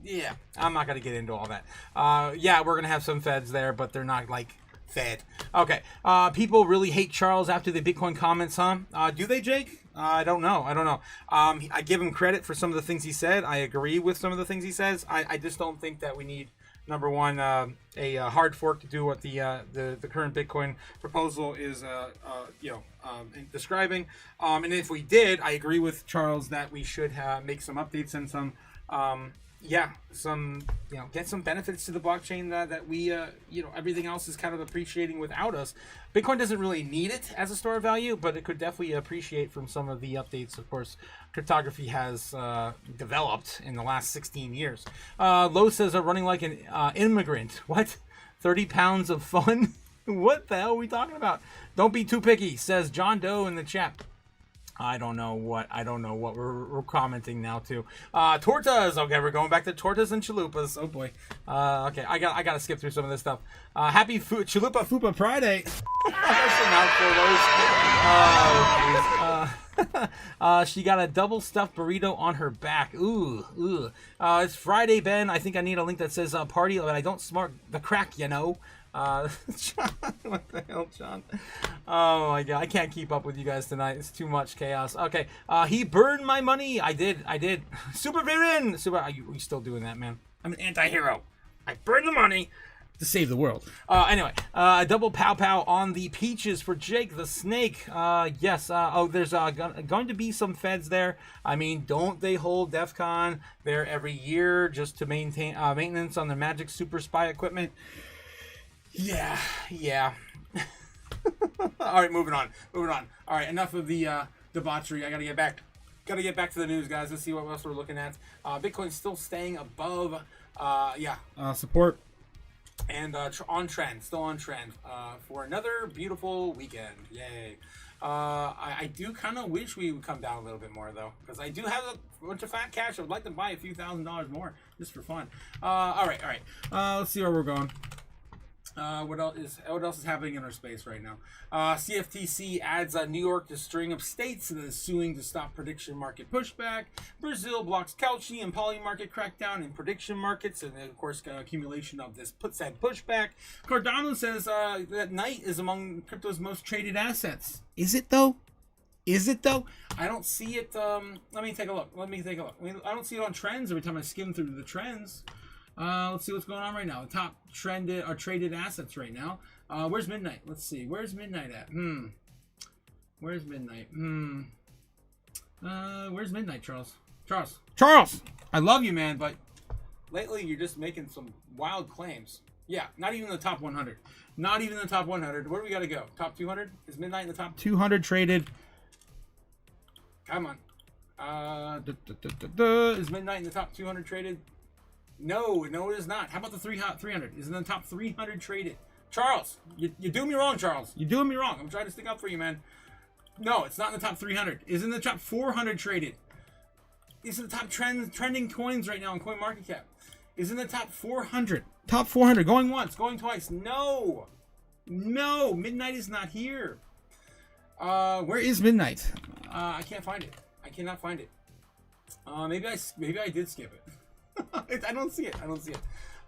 Yeah, I'm not going to get into all that. We're going to have some Feds there, but they're not like Fed. Okay. People really hate Charles after the Bitcoin comments, huh? Do they, Jake? I don't know. I give him credit for some of the things he said. I agree with some of the things he says. I just don't think that we need, number one, a hard fork to do what the current Bitcoin proposal is describing. And if we did, I agree with Charles that we should make some updates and some get some benefits to the blockchain that we everything else is kind of appreciating without us. Bitcoin doesn't really need it as a store of value, but it could definitely appreciate from some of the updates. Of course, cryptography has developed in the last 16 years. Lowe says running like an immigrant. What? 30 pounds of fun? What the hell are we talking about? Don't be too picky, says John Doe in the chat. I don't know what we're commenting now too. Tortas. Okay, we're going back to tortas and chalupas. Oh boy. Okay, I got to skip through some of this stuff. Happy Chalupa Fupa Friday. That's a mouthful of those. She got a double stuffed burrito on her back. Ooh. It's Friday, Ben. I think I need a link that says party, but I don't smart the crack, John, what the hell, John? Oh my god, I can't keep up with you guys tonight. It's too much chaos. Okay, he burned my money. I did. Super villain. Are you still doing that, man? I'm an anti-hero. I burned the money to save the world. Anyway, a double pow on the peaches for Jake the Snake. Yes. There's going to be some Feds there. I mean, don't they hold DEF CON there every year just to maintain maintenance on their magic super spy equipment? Yeah. All right, moving on. All right, enough of the debauchery. I gotta get back to the news, guys. Let's see what else we're looking at. Bitcoin's still staying above support and still on trend for another beautiful weekend. Yay. I do kind of wish we would come down a little bit more though, because I do have a bunch of fat cash. I would like to buy a few $1,000s more just for fun. All right. Let's see where we're going. What else is happening in our space right now? CFTC adds New York to string of states that is suing to stop prediction market pushback. Brazil blocks Cauchy and poly market crackdown in prediction markets, and then, of course, accumulation of this said pushback. Cardano says that Night is among crypto's most traded assets. Is it though? I don't see it. Let me take a look. I don't see it on trends every time I skim through the trends. Let's see what's going on right now. The top trended or traded assets right now. Where's Midnight? Let's see. Where's Midnight at? Where's Midnight? Where's Midnight, Charles? Charles! I love you, man, but lately you're just making some wild claims. Yeah, not even the top 100. Not even the top 100. Where do we got to go? Top 200? Is Midnight in the top 200 traded? Come on. Is Midnight in the top 200 traded? No, it is not. How about the 300? Is it in the top 300 traded? Charles, you're doing me wrong, Charles. You're doing me wrong. I'm trying to stick up for you, man. No, it's not in the top 300. It's in the top 400 traded. These are the top trending coins right now on CoinMarketCap. Is in the top 400. Top 400. Going once, going twice. No, Midnight is not here. Where is Midnight? I can't find it. I cannot find it. Maybe I did skip it. I don't see it.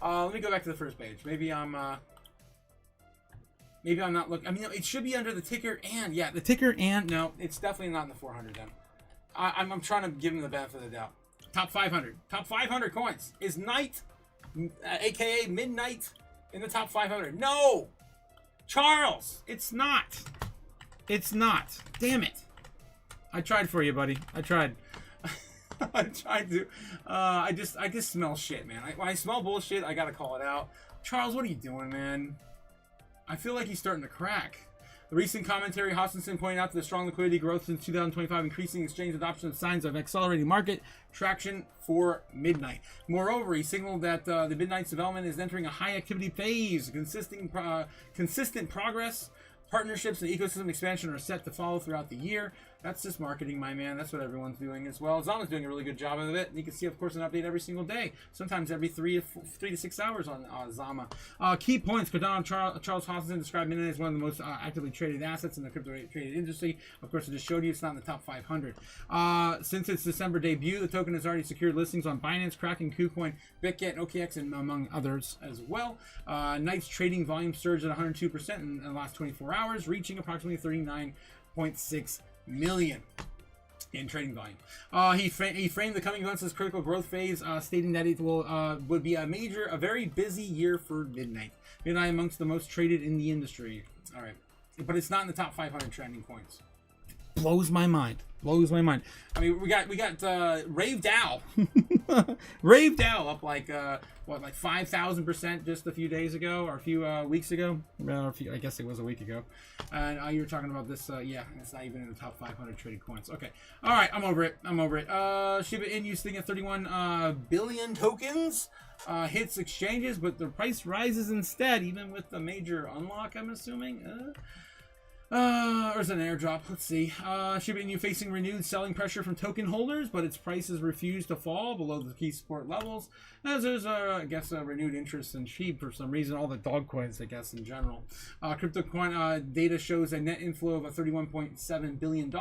Let me go back to the first page. Maybe I'm not looking. I mean, it should be under the ticker and the ticker and no, it's definitely not in the 400 then. I'm trying to give him the benefit of the doubt. Top 500 coins. Is Night, aka Midnight, in the top 500? No, Charles, it's not. Damn it! I tried for you, buddy. I tried to. I just smell shit, man. When I smell bullshit, I gotta call it out. Charles, what are you doing, man? I feel like he's starting to crack. The recent commentary, Hoskinson pointed out that the strong liquidity growth since 2025, increasing exchange adoption of signs of accelerating market traction for Midnight. Moreover, he signaled that the Midnight's development is entering a high activity phase. Consistent progress, partnerships, and ecosystem expansion are set to follow throughout the year. That's just marketing, my man. That's what everyone's doing as well. Zama's doing a really good job of it. And you can see, of course, an update every single day. Sometimes every 3 to 6 hours on Zama. Key points. Cardano Charles Hoskinson described Midnight as one of the most actively traded assets in the crypto traded industry. Of course, I just showed you it's not in the top 500. Since its December debut, the token has already secured listings on Binance, Kraken, KuCoin, BitGet, OKX, and among others as well. Night's trading volume surged at 102% in the last 24 hours, reaching approximately 39.6 million in trading volume. He framed the coming months as critical growth phase, stating that it would be a very busy year for Midnight. Midnight amongst the most traded in the industry. All right, but it's not in the top 500 trending coins. Blows my mind. I mean, we got Rave Dow. Rave Dow up like 5,000% just a few days ago or a few weeks ago. I guess it was a week ago. And you were talking about this. Yeah, and it's not even in the top 500 traded coins. Okay. All right, I'm over it. Shiba Inu sitting at 31 billion tokens. Hits exchanges, but the price rises instead, even with the major unlock, I'm assuming. Or is it an airdrop? Let's see. Shiba Inu facing renewed selling pressure from token holders, but its prices refuse to fall below the key support levels, as there's, I guess, a renewed interest in SHIB for some reason. All the dog coins, I guess, in general. Crypto coin data shows a net inflow of $31.7 billion.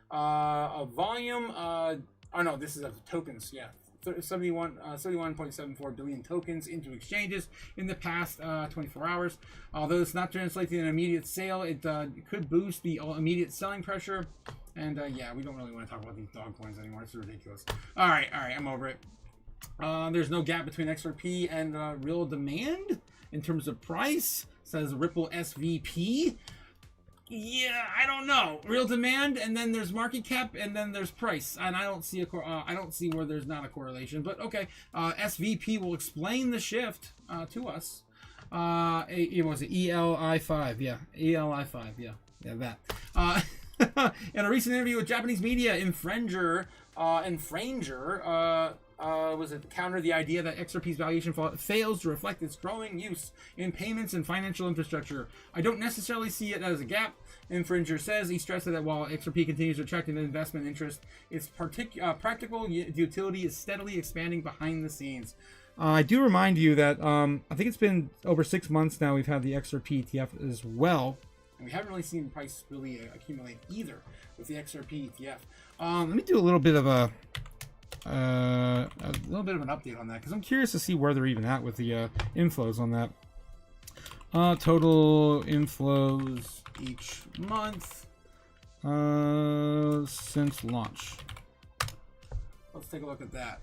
A volume, oh no, this is of tokens, yeah. 71.74 billion tokens into exchanges in the past 24 hours. Although it's not translating an immediate sale, it could boost the immediate selling pressure. And yeah, we don't really want to talk about these dog coins anymore. It's ridiculous. All right, I'm over it. There's no gap between XRP and real demand in terms of price, says Ripple SVP. Yeah, I don't know. Real demand, and then there's market cap, and then there's price, and I don't see I don't see where there's not a correlation. But okay, SVP will explain the shift to us. It was ELI5, yeah, ELI5, yeah, that. In a recent interview with Japanese media, Infranger was it counter the idea that XRP's valuation fails to reflect its growing use in payments and financial infrastructure. I don't necessarily see it as a gap. Infringer says he stressed that while XRP continues to attract an investment interest, its practical utility is steadily expanding behind the scenes. I do remind you that I think it's been over 6 months now we've had the XRP ETF as well. And we haven't really seen the price really accumulate either with the XRP ETF. Let me do a little bit of an update on that because I'm curious to see where they're even at with the inflows on that. Total inflows each month since launch. Let's take a look at that.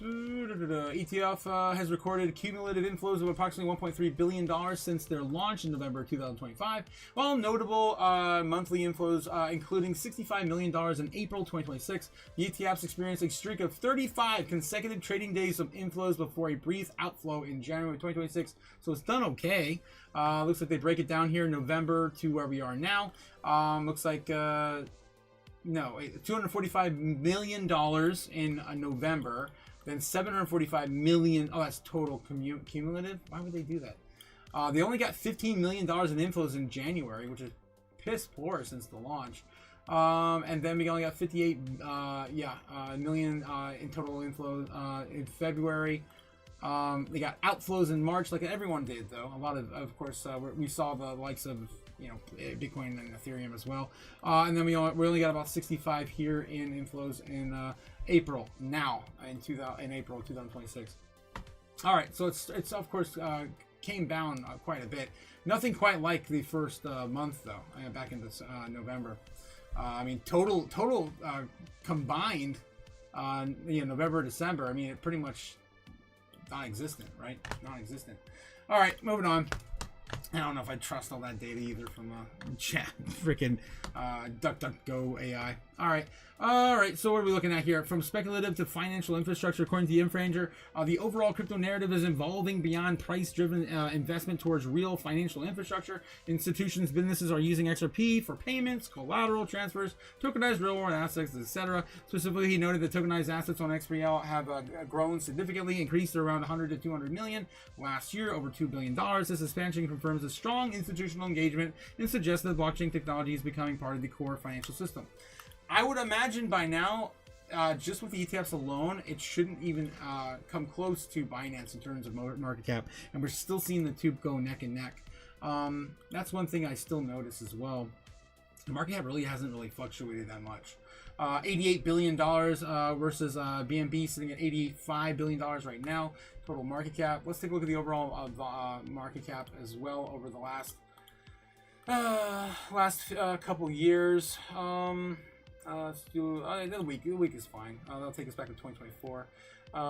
ETF has recorded cumulative inflows of approximately $1.3 billion since their launch in November 2025, while notable monthly inflows including $65 million in April 2026. The ETFs experienced a streak of 35 consecutive trading days of inflows before a brief outflow in January 2026, so it's done okay. Looks like they break it down here in November to where we are now. Looks like $245 million in November. Then 745 million. Oh, that's total cumulative. Why would they do that? They only got $15 million in inflows in January, which is piss poor since the launch. And then we only got 58 million in total inflows in February. They got outflows in March, like everyone did, though. A lot of course, we saw the likes of Bitcoin and Ethereum as well. And then we only got about 65 here in inflows in April now in April 2026. All right, so it's of course came down quite a bit. Nothing quite like the first month though, back in this November. I mean, total combined, November, December. I mean, it pretty much non-existent, right? Non-existent. All right, moving on. I don't know if I trust all that data either from chat, freaking DuckDuckGo AI. All right. So what are we looking at here? From speculative to financial infrastructure, according to the Infranger, the overall crypto narrative is evolving beyond price-driven investment towards real financial infrastructure. Institutions, businesses are using XRP for payments, collateral transfers, tokenized real-world assets, etc. Specifically, he noted that tokenized assets on XRP have grown significantly, increased to around 100 to 200 million last year, over $2 billion. This expansion confirms a strong institutional engagement and suggests that blockchain technology is becoming part of the core financial system. I would imagine by now, just with the ETFs alone, it shouldn't even come close to Binance in terms of market cap, and we're still seeing the two go neck and neck. That's one thing I still notice as well. The market cap really hasn't fluctuated that much. $88 billion versus BNB sitting at $85 billion right now. Total market cap. Let's take a look at the overall market cap as well over the last couple years. Let's do the week. The week is fine. That'll take us back to 2024.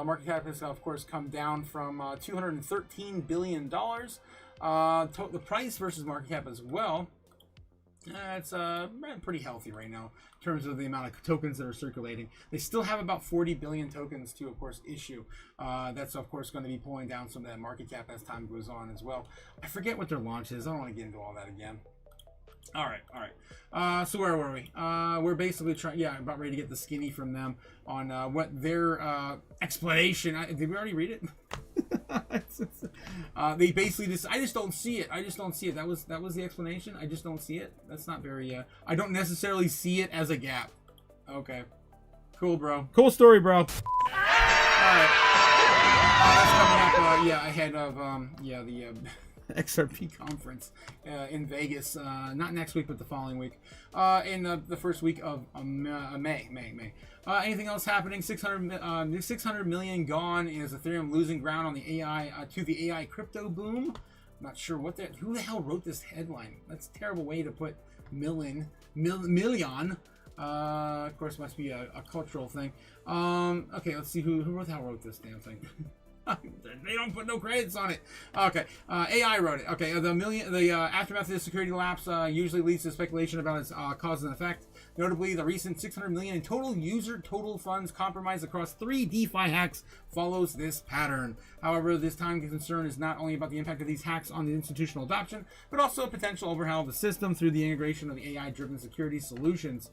Market cap has, of course, come down from $213 billion. The price versus market cap as well. It's pretty healthy right now in terms of the amount of tokens that are circulating. They still have about 40 billion tokens to, of course, issue. That's, of course, going to be pulling down some of that market cap as time goes on as well. I forget what their launch is. I don't want to get into all that again. All right. So where were we? We're basically about ready to get the skinny from them on what their explanation. Did we already read it? They basically I just don't see it. That was the explanation. I just don't see it. That's not very. I don't necessarily see it as a gap. Okay. Cool, bro. Cool story, bro. All right. That's coming up. Ahead of the. XRP conference in Vegas, not next week, but the following week, in the first week of May. Anything else happening? 600 million gone is Ethereum losing ground on the AI to the AI crypto boom. I'm not sure who the hell wrote this headline. That's a terrible way to put million. Of course, must be a cultural thing. Okay, let's see who the hell wrote this damn thing. They don't put no credits on it. Okay, AI wrote it. Okay, the aftermath of the security lapse usually leads to speculation about its cause and effect. Notably, the recent 600 million in total funds compromised across 3 DeFi hacks follows this pattern. However, this time the concern is not only about the impact of these hacks on the institutional adoption, but also a potential overhaul of the system through the integration of AI-driven security solutions.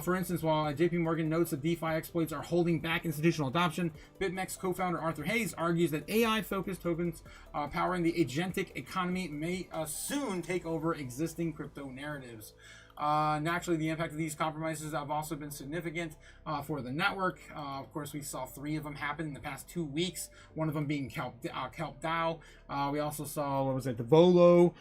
For instance, while JP Morgan notes that DeFi exploits are holding back institutional adoption, BitMEX co-founder Arthur Hayes argues that AI-focused tokens powering the agentic economy may soon take over existing crypto narratives. Naturally, the impact of these compromises have also been significant for the network. Of course, we saw 3 of them happen in the past 2 weeks, one of them being Kelp DAO. We also saw, what was it, the Volo.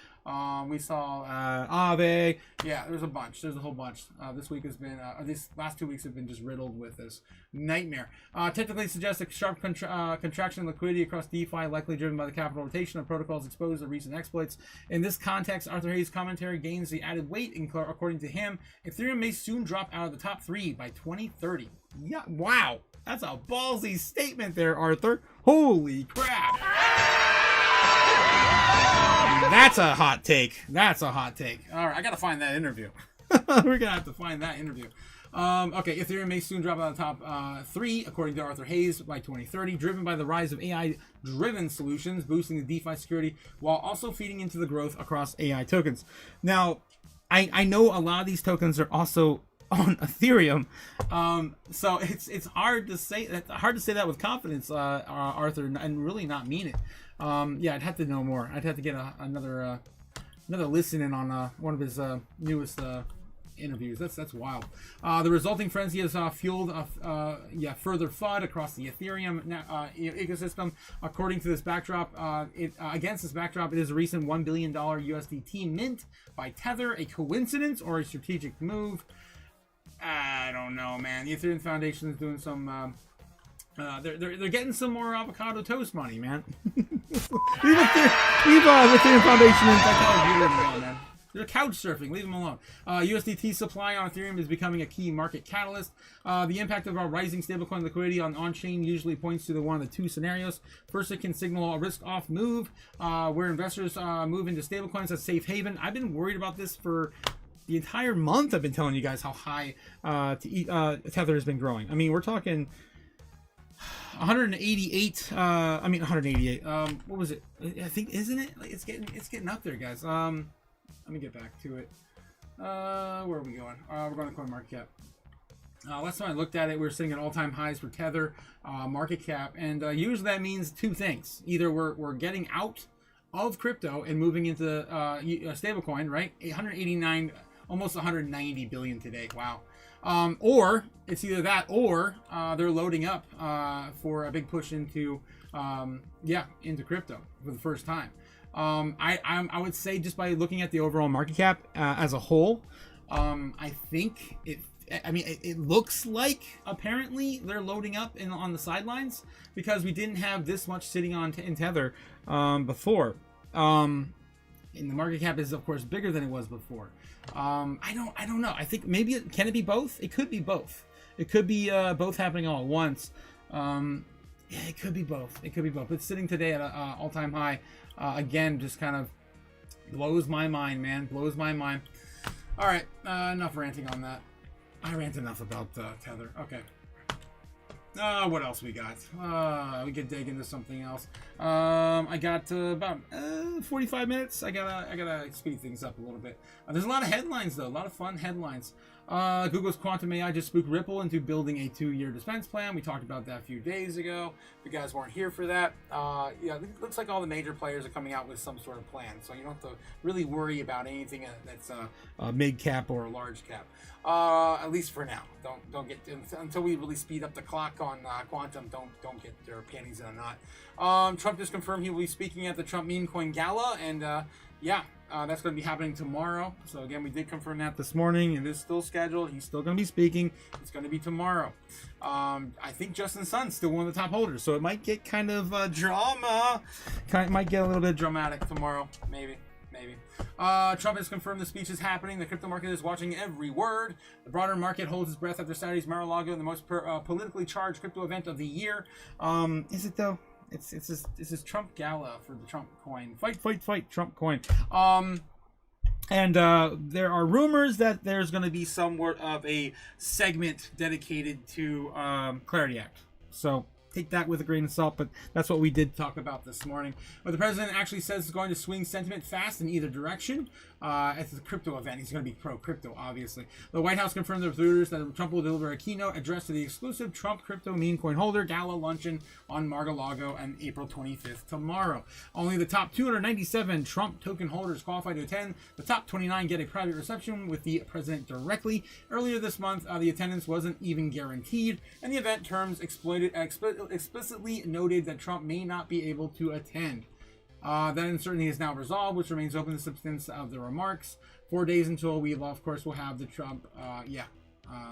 We saw Aave. Yeah, there's a bunch. There's a whole bunch. This week has been, these last 2 weeks have been just riddled with this nightmare. Technically suggests a sharp contraction in liquidity across DeFi, likely driven by the capital rotation of protocols exposed to recent exploits. In this context, Arthur Hayes' commentary gains the added weight. According to him, Ethereum may soon drop out of the top 3 by 2030. Yeah, wow. That's a ballsy statement there, Arthur. Holy crap. That's a hot take. That's a hot take. All right, I got to find that interview. We're going to have to find that interview. Okay, Ethereum may soon drop out of the top 3, according to Arthur Hayes, by 2030, driven by the rise of AI-driven solutions, boosting the DeFi security, while also feeding into the growth across AI tokens. Now, I know a lot of these tokens are also on Ethereum, so it's hard to say that with confidence, Arthur, and really not mean it. Yeah, I'd have to know more. I'd have to get another listen in on one of his newest interviews. That's wild. The resulting frenzy has fueled further FUD across the Ethereum ecosystem. According to this backdrop, against this backdrop, it is a recent $1 billion USDT mint by Tether a coincidence or a strategic move? I don't know, man. The Ethereum Foundation is doing some. They're getting some more avocado toast money, man. leave Ethereum Foundation in fact, man. They're couch surfing. Leave them alone. USDT supply on Ethereum is becoming a key market catalyst. The impact of our rising stablecoin liquidity on-chain usually points to one of the 2 scenarios. First, it can signal a risk-off move where investors move into stablecoins as safe haven. I've been worried about this for the entire month. I've been telling you guys how high Tether has been growing. I mean, we're talking 188. 188. What was it? I think, isn't it? Like, it's getting up there, guys. Let me get back to it. Where are we going? We're going to CoinMarketCap. Last time I looked at it, we were sitting at all-time highs for Tether market cap, and usually that means 2 things. Either we're getting out of crypto and moving into stablecoin, right? 189, almost 190 billion today. Wow. Or it's either that, or they're loading up for a big push into crypto for the first time. I would say, just by looking at the overall market cap as a whole, I think it looks like apparently they're loading up on the sidelines, because we didn't have this much sitting in Tether before. And the market cap is, of course, bigger than it was before. I don't know. I think maybe can it be both? It could be both. It could be both happening all at once. Yeah, it could be both. It could be both. It's sitting today at an all-time high. Again, just kind of blows my mind, man. Blows my mind. All right, enough ranting on that. I rant enough about Tether. Okay. What else we got? We could dig into something else. I got about 45 minutes. I gotta speed things up a little bit. There's a lot of headlines, though. A lot of fun headlines. Google's quantum AI just spooked Ripple into building a 2-year defense plan. We talked about that a few days ago. If you guys weren't here for that, yeah, it looks like all the major players are coming out with some sort of plan. So you don't have to really worry about anything that's a mid cap or a large cap. At least for now. Don't get until we really speed up the clock on quantum. Don't get their panties in a knot. Trump just confirmed he will be speaking at the Trump Meme Coin Gala, and that's going to be happening tomorrow. So again, we did confirm that this morning. It is still scheduled. He's still going to be speaking. It's going to be tomorrow. I think Justin Sun's still one of the top holders, so it might get kind of drama. Might get a little bit dramatic tomorrow, maybe. Trump has confirmed the speech is happening. The crypto market is watching every word. The broader market holds its breath after Saturday's Mar-a-Lago, the most politically charged crypto event of the year. Is it though? It's this Trump Gala for the Trump coin. Fight, Trump coin. And there are rumors that there's going to be somewhat of a segment dedicated to Clarity Act. So take that with a grain of salt, but that's what we did talk about this morning. But the president actually says he's going to swing sentiment fast in either direction. At the crypto event, he's going to be pro-crypto, obviously. The White House confirmed with Reuters that Trump will deliver a keynote address to the exclusive Trump crypto meme coin holder gala luncheon on Mar-a-Lago on April 25th, tomorrow. Only the top 297 Trump token holders qualify to attend. The top 29 get a private reception with the president directly. Earlier this month, the attendance wasn't even guaranteed, and the event terms explicitly noted that Trump may not be able to attend. That uncertainty is now resolved, which remains open to the substance of the remarks. 4 days until we, of course, will have the Trump,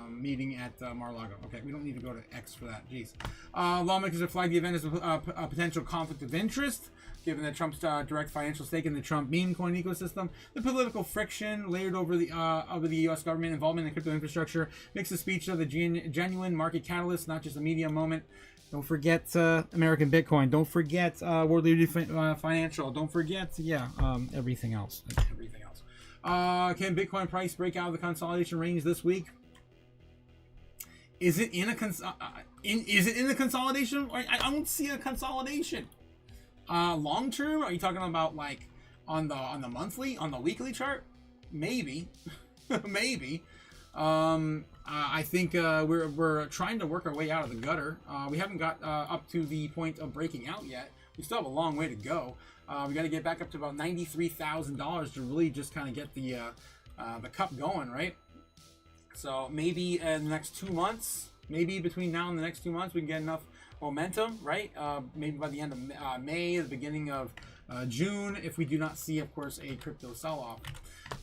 meeting at Mar-a-Lago. Okay, we don't need to go to X for that. Jeez. Lawmakers have flagged the event as a potential conflict of interest, given that Trump's direct financial stake in the Trump meme coin ecosystem. The political friction layered over the U.S. government involvement in crypto infrastructure makes the speech of the genuine market catalyst, not just a media moment. Don't forget American Bitcoin. Don't forget World Leader Financial. Don't forget, everything else. Everything else. Can Bitcoin price break out of the consolidation range this week? Is it in a consolidation? I don't see a consolidation. Long term? Are you talking about like on the monthly, on the weekly chart? Maybe, maybe. I think we're trying to work our way out of the gutter. We haven't got up to the point of breaking out yet. We still have a long way to go. We got to get back up to about $93,000 to really just kind of get the cup going, right? So maybe in the next 2 months, maybe between now and the next 2 months, we can get enough momentum, right? Maybe by the end of May, the beginning of June, if we do not see, of course, a crypto sell-off.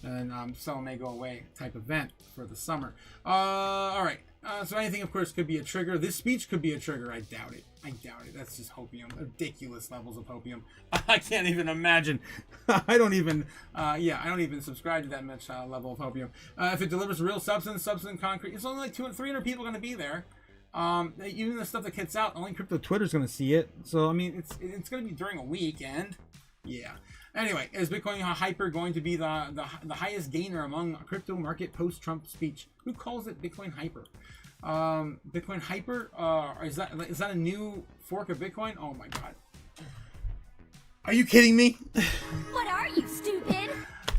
And sell may go away type event for the summer. All right. So anything, of course, could be a trigger. This speech could be a trigger. I doubt it. I doubt it. That's just hopium. Ridiculous levels of hopium. I can't even imagine. I don't even subscribe to that much level of hopium. If it delivers real substance concrete, it's only like 200, 300 people going to be there. Even the stuff that gets out, only crypto Twitter's going to see it. So I mean, it's going to be during a weekend. Yeah. Anyway, is Bitcoin hyper going to be the highest gainer among crypto market post-Trump speech? Who calls it Bitcoin hyper? Bitcoin hyper? Is that a new fork of Bitcoin? Oh my god! Are you kidding me? What are you, stupid?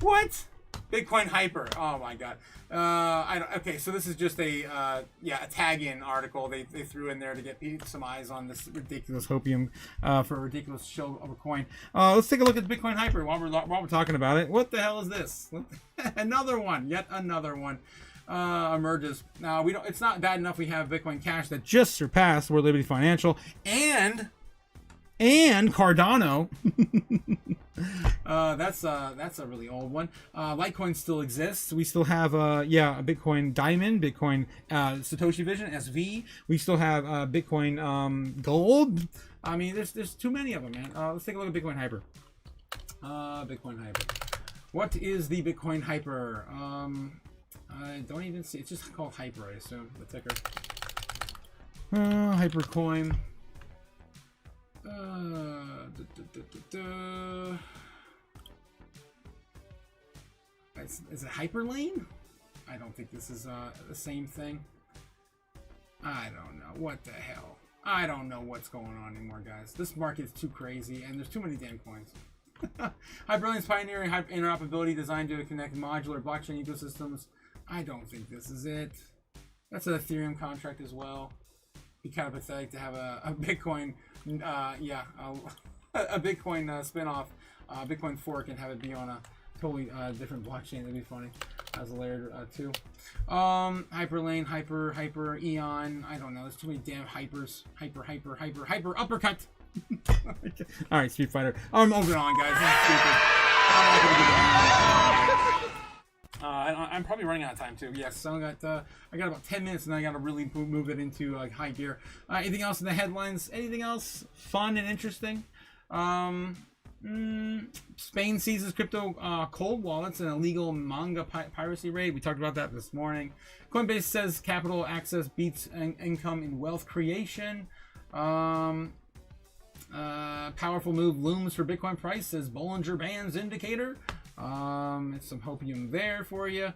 What? Bitcoin hyper. Oh my god. Okay, so this is just a tag-in article they threw in there to get some eyes on this ridiculous hopium for a ridiculous show of a coin. Let's take a look at Bitcoin hyper while we're talking about it. What the hell is this? Another one. Yet another one emerges. Now it's not bad enough we have Bitcoin Cash that just surpassed World Liberty Financial and Cardano. That's a really old one. Litecoin still exists. We still have a Bitcoin Diamond, Bitcoin Satoshi Vision SV. We still have Bitcoin Gold. I mean, there's too many of them, man. Let's take a look at Bitcoin Hyper. Bitcoin Hyper. What is the Bitcoin Hyper? I don't even see. It's just called Hyper, I assume. The ticker. Hypercoin. Is it Hyperlane? I don't think this is the same thing. I don't know. What the hell? I don't know what's going on anymore, guys. This market is too crazy, and there's too many damn coins. Hyperlane's pioneering interoperability designed to connect modular blockchain ecosystems. I don't think this is it. That's an Ethereum contract as well. Be kind of pathetic to have a Bitcoin, a Bitcoin spin-off, Bitcoin fork, and have it be on a totally different blockchain. That'd be funny. As a layer 2. Hyperlane, Hyper, Eon. I don't know. There's too many damn hypers. Hyper, uppercut. All right, Street Fighter. I'm moving on, guys. I'm stupid. I'm probably running out of time too. Yes, so I got about 10 minutes, and I got to really move it into like high gear. Anything else in the headlines? Anything else fun and interesting? Spain seizes crypto cold wallets in a illegal manga piracy raid. We talked about that this morning. Coinbase says capital access beats income in wealth creation. Powerful move looms for Bitcoin price, says Bollinger Band's indicator. And some hopium there for you.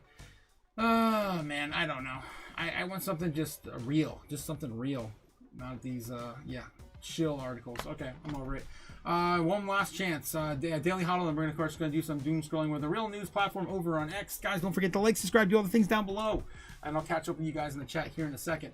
Oh man, I don't know. I want something just real, just something real, not these chill articles. Okay, I'm over it. One last chance. Daily Huddle, and we're of course going to do some doom scrolling with a real news platform over on X. Guys, don't forget to like, subscribe, do all the things down below, and I'll catch up with you guys in the chat here in a second.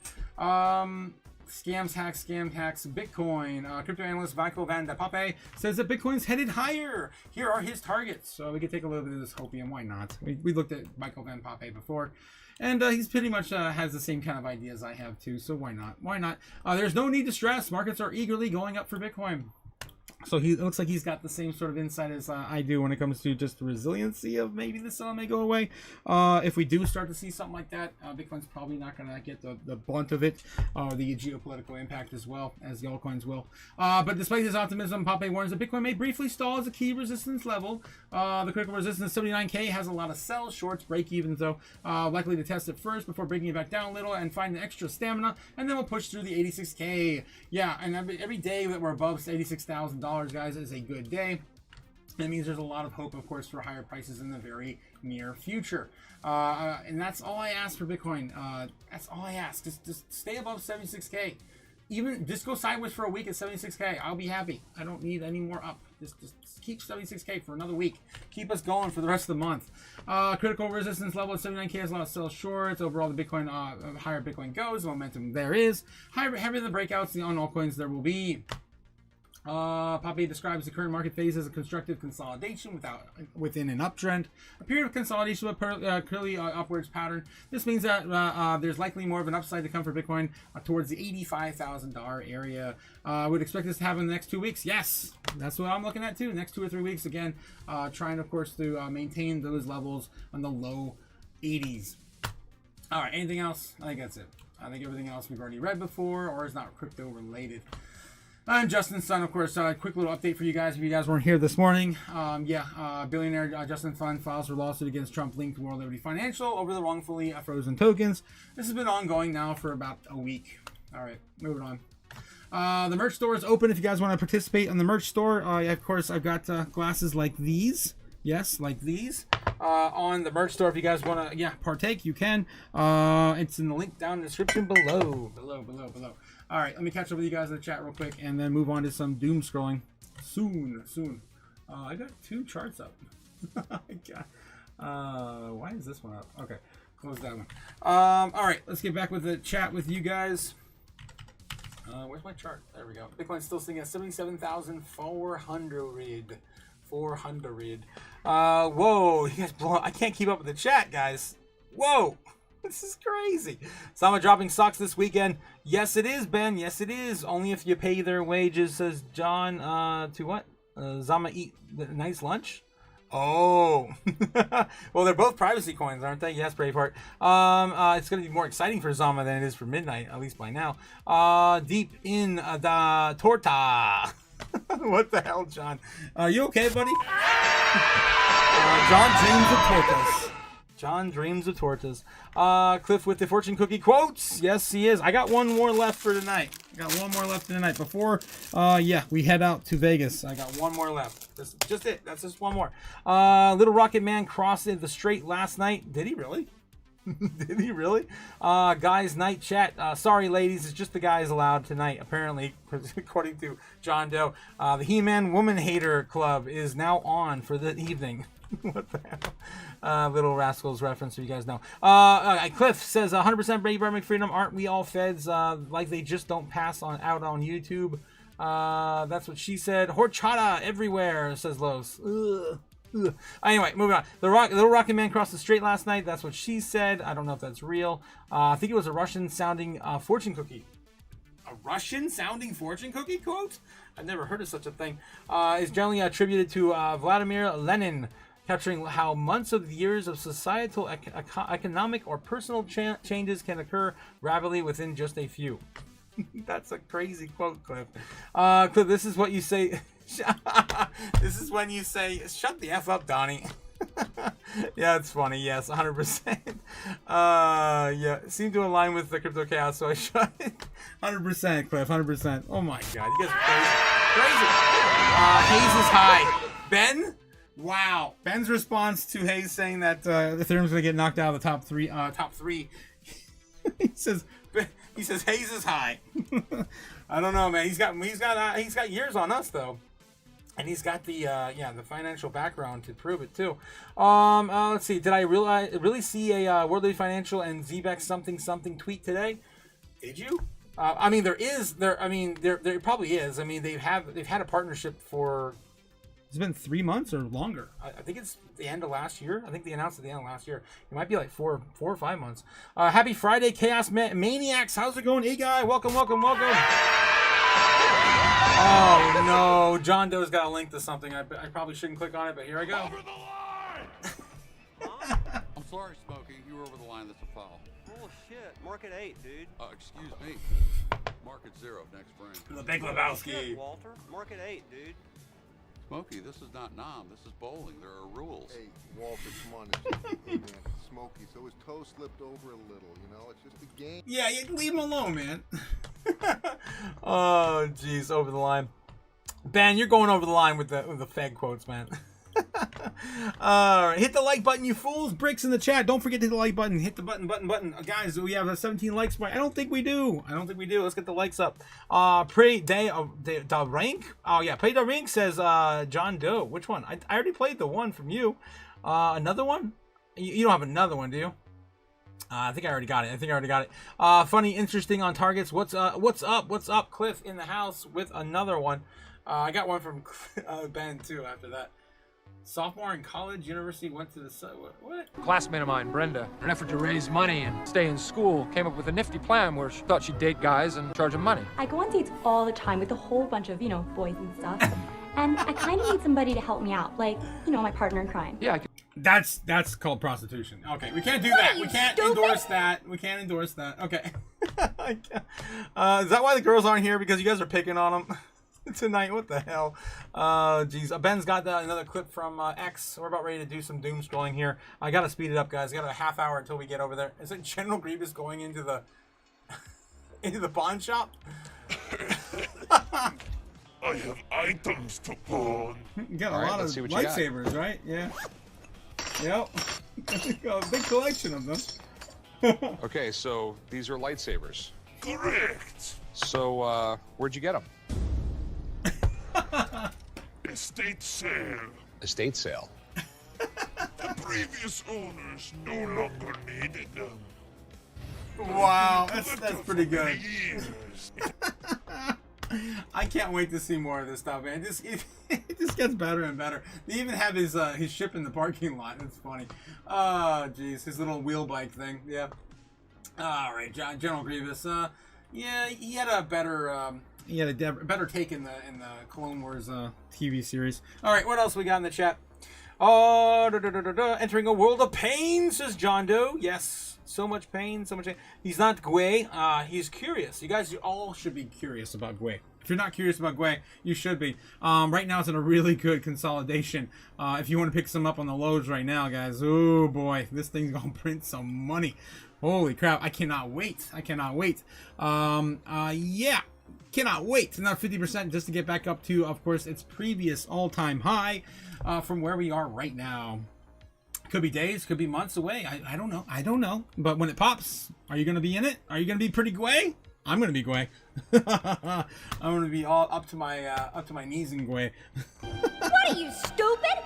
Scam hacks, Bitcoin. Crypto analyst Michael Van de Pape says that Bitcoin's headed higher. Here are his targets. So we can take a little bit of this hopium. Why not? We looked at Michael Van Pape before. And he's pretty much has the same kind of ideas I have too. So why not? Why not? There's no need to stress. Markets are eagerly going up for Bitcoin. So it looks like he's got the same sort of insight as I do when it comes to just the resiliency of maybe the sell may go away. If we do start to see something like that, Bitcoin's probably not going to get the blunt of it, the geopolitical impact as well as the altcoins will. But despite his optimism, Pape warns that Bitcoin may briefly stall as a key resistance level. The critical resistance 79K has a lot of sells, shorts, break-evens though. Likely to test it first before breaking it back down a little and find the extra stamina, and then we'll push through the 86K. Yeah, and every day that we're above $86,000, guys, is a good day. That means there's a lot of hope, of course, for higher prices in the very near future. And that's all I ask for Bitcoin. That's all I ask. Just stay above 76K. Even just go sideways for a week at 76K. I'll be happy. I don't need any more up. Just keep 76K for another week. Keep us going for the rest of the month. Critical resistance level at 79K has a lot of sell shorts. Overall, the Bitcoin higher Bitcoin goes. The momentum there is. Heavier the breakouts on altcoins there will be. Pape describes the current market phase as a constructive consolidation within an uptrend. A period of consolidation with clearly upwards pattern. This means that there's likely more of an upside to come for Bitcoin towards the $85,000 area. I would expect this to happen in the next 2 weeks. Yes, that's what I'm looking at too. Next 2 or 3 weeks again, trying of course to maintain those levels on the low 80s. All right, anything else? I think that's it. I think everything else we've already read before or is not crypto related. I'm Justin Sun, of course. Quick little update for you guys if you guys weren't here this morning. Billionaire Justin Sun files for lawsuit against Trump linked to World Liberty Financial over the wrongfully frozen tokens. This has been ongoing now for about a week. All right, moving on. The merch store is open if you guys want to participate in the merch store. Of course, I've got glasses like these. Yes, like these. On the merch store, if you guys want to, partake, you can. It's in the link down in the description below. Below. All right, let me catch up with you guys in the chat real quick, and then move on to some doom scrolling soon. I got 2 charts up. Why is this one up? Okay, close that one. All right, let's get back with the chat with you guys. Where's my chart? There we go. Bitcoin's still sitting at 77,400. 400. Whoa, you guys blow. I can't keep up with the chat, guys. Whoa. This is crazy. Sama dropping stocks this weekend. Yes, it is, Ben. Yes, it is. Only if you pay their wages, says John. To what? Zama eat the nice lunch? Oh. Well, they're both privacy coins, aren't they? Yes, Braveheart. It's going to be more exciting for Zama than it is for Midnight, at least by now. Deep in the torta. What the hell, John? You okay, buddy? John dreams of tortas. John dreams of tortas. Cliff with the fortune cookie quotes. Yes, he is. I got one more left for tonight. Before, we head out to Vegas. I got one more left. That's just it. That's just one more. Little Rocket Man crossed the strait last night. Did he really? Did he really? Guys night chat. Sorry ladies, it's just the guys allowed tonight, apparently, according to John Doe. The He-Man Woman Hater Club is now on for the evening. What the hell? Little Rascals reference, so you guys know. Cliff says 100% Brady Bar McFreedom. Aren't we all feds? Like they just don't pass out on YouTube. That's what she said. Horchata everywhere, says Los. Ugh. Anyway, moving on. Little Rocket Man crossed the strait last night. That's what she said. I don't know if that's real. I think it was a Russian-sounding fortune cookie. A Russian-sounding fortune cookie quote? I've never heard of such a thing. Is generally attributed to Vladimir Lenin, capturing how months of years of societal, economic, or personal changes can occur rapidly within just a few. That's a crazy quote, Cliff. Cliff, this is what you say. This is when you say, shut the F up, Donnie. Yeah, it's funny. Yes, 100%. It seemed to align with the Crypto Chaos, so I shut it. 100%, Cliff, 100%. Oh my God, you guys are crazy. Hayes is high. Ben, Wow. Ben's response to Hayes saying that Ethereum's gonna get knocked out of the top three. he says Hayes is high. I don't know, man. He's got years on us though. And he's got the the financial background to prove it too. Let's see. Did I really see a Worldly Financial and Zbex something tweet today? Did you? I mean, there probably is. I mean, they've had a partnership for. It's been 3 months or longer. I think it's the end of last year. I think they announced at the end of last year. It might be like 4 or 5 months. Happy Friday, Chaos Maniacs. How's it going, E-Guy? Welcome. Oh, no. John Doe's got a link to something. I probably shouldn't click on it, but here I go. Over the line! I'm sorry, Smokey. You were over the line. That's a foul. Bullshit. Market 8, dude. Excuse me. Market 0, next frame. The Big Lebowski. Shit, Walter. Market 8, dude. Smokey, this is not Nom. This is bowling. There are rules. Hey, Walter, come on. It's just a game, man. Smokey, so his toe slipped over a little, you know? It's just a game. Yeah, you leave him alone, man. Oh, jeez, over the line. Ben, you're going over the line with the fag quotes, man. Hit the like button, you fools. Bricks in the chat. Don't forget to hit the like button. Hit the button. Guys, we have 17 likes. I don't think we do. Let's get the likes up. Play the rank. Oh yeah, play the rank says John Doe. Which one? I already played the one from you. Another one? You don't have another one, do you? I think I already got it. Funny, interesting on targets. What's up? Cliff in the house with another one. I got one from Ben too after that. Sophomore in college, university, went to the what? Classmate of mine, Brenda, in an effort to raise money and stay in school, came up with a nifty plan where she thought she'd date guys and charge them money. I go on dates all the time with a whole bunch of, boys and stuff. And I kind of need somebody to help me out, like, my partner in crime. Yeah, That's called prostitution. Okay, we can't do that. We can't endorse that. Okay. Is that why the girls aren't here? Because you guys are picking on them tonight? What the hell? Geez. Ben's got another clip from X. We're about ready to do some doom scrolling here. I gotta speed it up, guys. Got a half hour until we get over there. Is it General Grievous going into the pawn shop? I have items to pawn. You got a lot of lightsabers, right? Yeah. Yep. A big collection of them. Okay, so these are lightsabers. Correct. So, where'd you get them? Estate sale. Estate sale. The previous owners no longer needed them. Wow, that's pretty good. Years. I can't wait to see more of this stuff, man. It just gets better and better. They even have his ship in the parking lot. It's funny. Oh, jeez, his little wheel bike thing. Yeah. All right, General Grievous. Yeah, he had a better better take in the Clone Wars TV series. All right, what else we got in the chat? Entering a world of pain, says John Doe. Yes, so much pain, so much pain. He's not Gwei. He's curious. You guys all should be curious about Gwei. If you're not curious about Gwei, you should be. Right now it's in a really good consolidation. If you want to pick some up on the lows right now, guys. Oh boy, this thing's gonna print some money. Holy crap! I cannot wait. Yeah. Cannot wait. Another 50% just to get back up to, of course, its previous all-time high from where we are right now. Could be days, could be months away. I don't know. But when it pops, are you going to be in it? Are you going to be pretty Gwei? I'm going to be Gwei. I'm going to be all up to my knees in Gwei. What are you, stupid?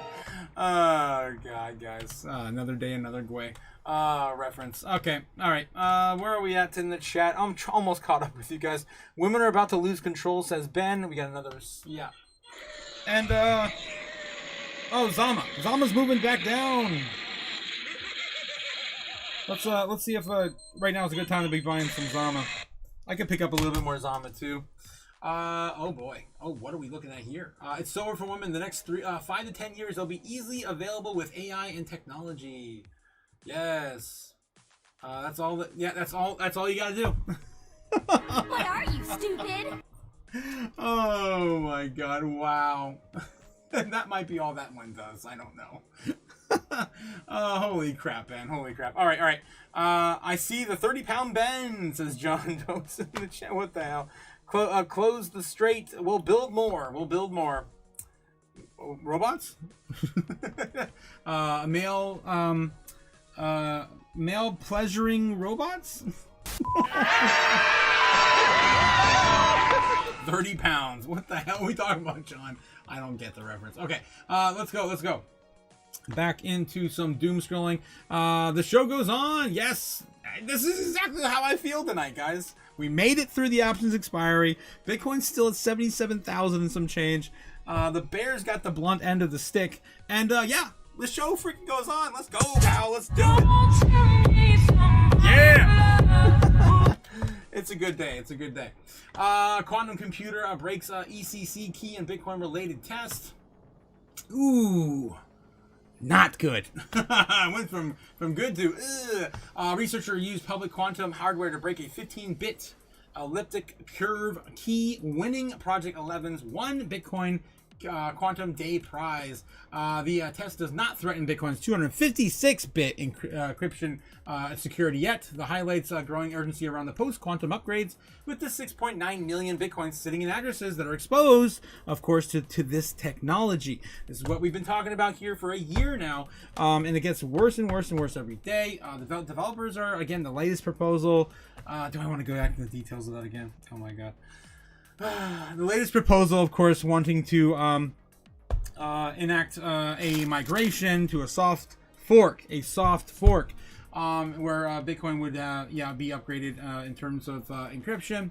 Oh, God, guys. Another day, another Gwei. Reference. Okay, all right. Where are we at in the chat? I'm almost caught up with you guys. Women are about to lose control, says Ben. We got another, yeah. And Zama's moving back down. Let's see if right now is a good time to be buying some Zama. I could pick up a little bit more Zama too. Oh boy. Oh, what are we looking at here? It's sober for women. The next 5 to 10 years, they'll be easily available with AI and technology. Yes. That's all you gotta do. What are you, stupid? Oh my God! Wow. That might be all that one does. I don't know. Holy crap, man! Holy crap! All right. I see the 30-pound Ben, says John Doe in the chat. What the hell? Close the straight. We'll build more. robots? Male pleasuring robots? 30 pounds. What the hell are we talking about, John? I don't get the reference. Okay, let's go. Back into some doom scrolling. The show goes on. Yes, this is exactly how I feel tonight, guys. We made it through the options expiry. Bitcoin's still at 77,000 and some change. The Bears got the blunt end of the stick. And yeah, the show freaking goes on. Let's go, pal. Let's do it. Yeah. It's a good day. Quantum computer breaks ECC key and Bitcoin related test. Ooh. Not good. I went from good to researcher used public quantum hardware to break a 15-bit elliptic curve key, winning Project 11's 1 Bitcoin quantum day prize. The test does not threaten Bitcoin's 256-bit encryption security yet. The highlights growing urgency around the post-quantum upgrades, with the 6.9 million Bitcoins sitting in addresses that are exposed, of course, to this technology. This is what we've been talking about here for a year now, and it gets worse and worse and worse every day. The developers are, again, the latest proposal. Do I want to go back into the details of that again? Oh my god. The latest proposal, of course, wanting to enact a migration to a soft fork, where Bitcoin would be upgraded in terms of encryption,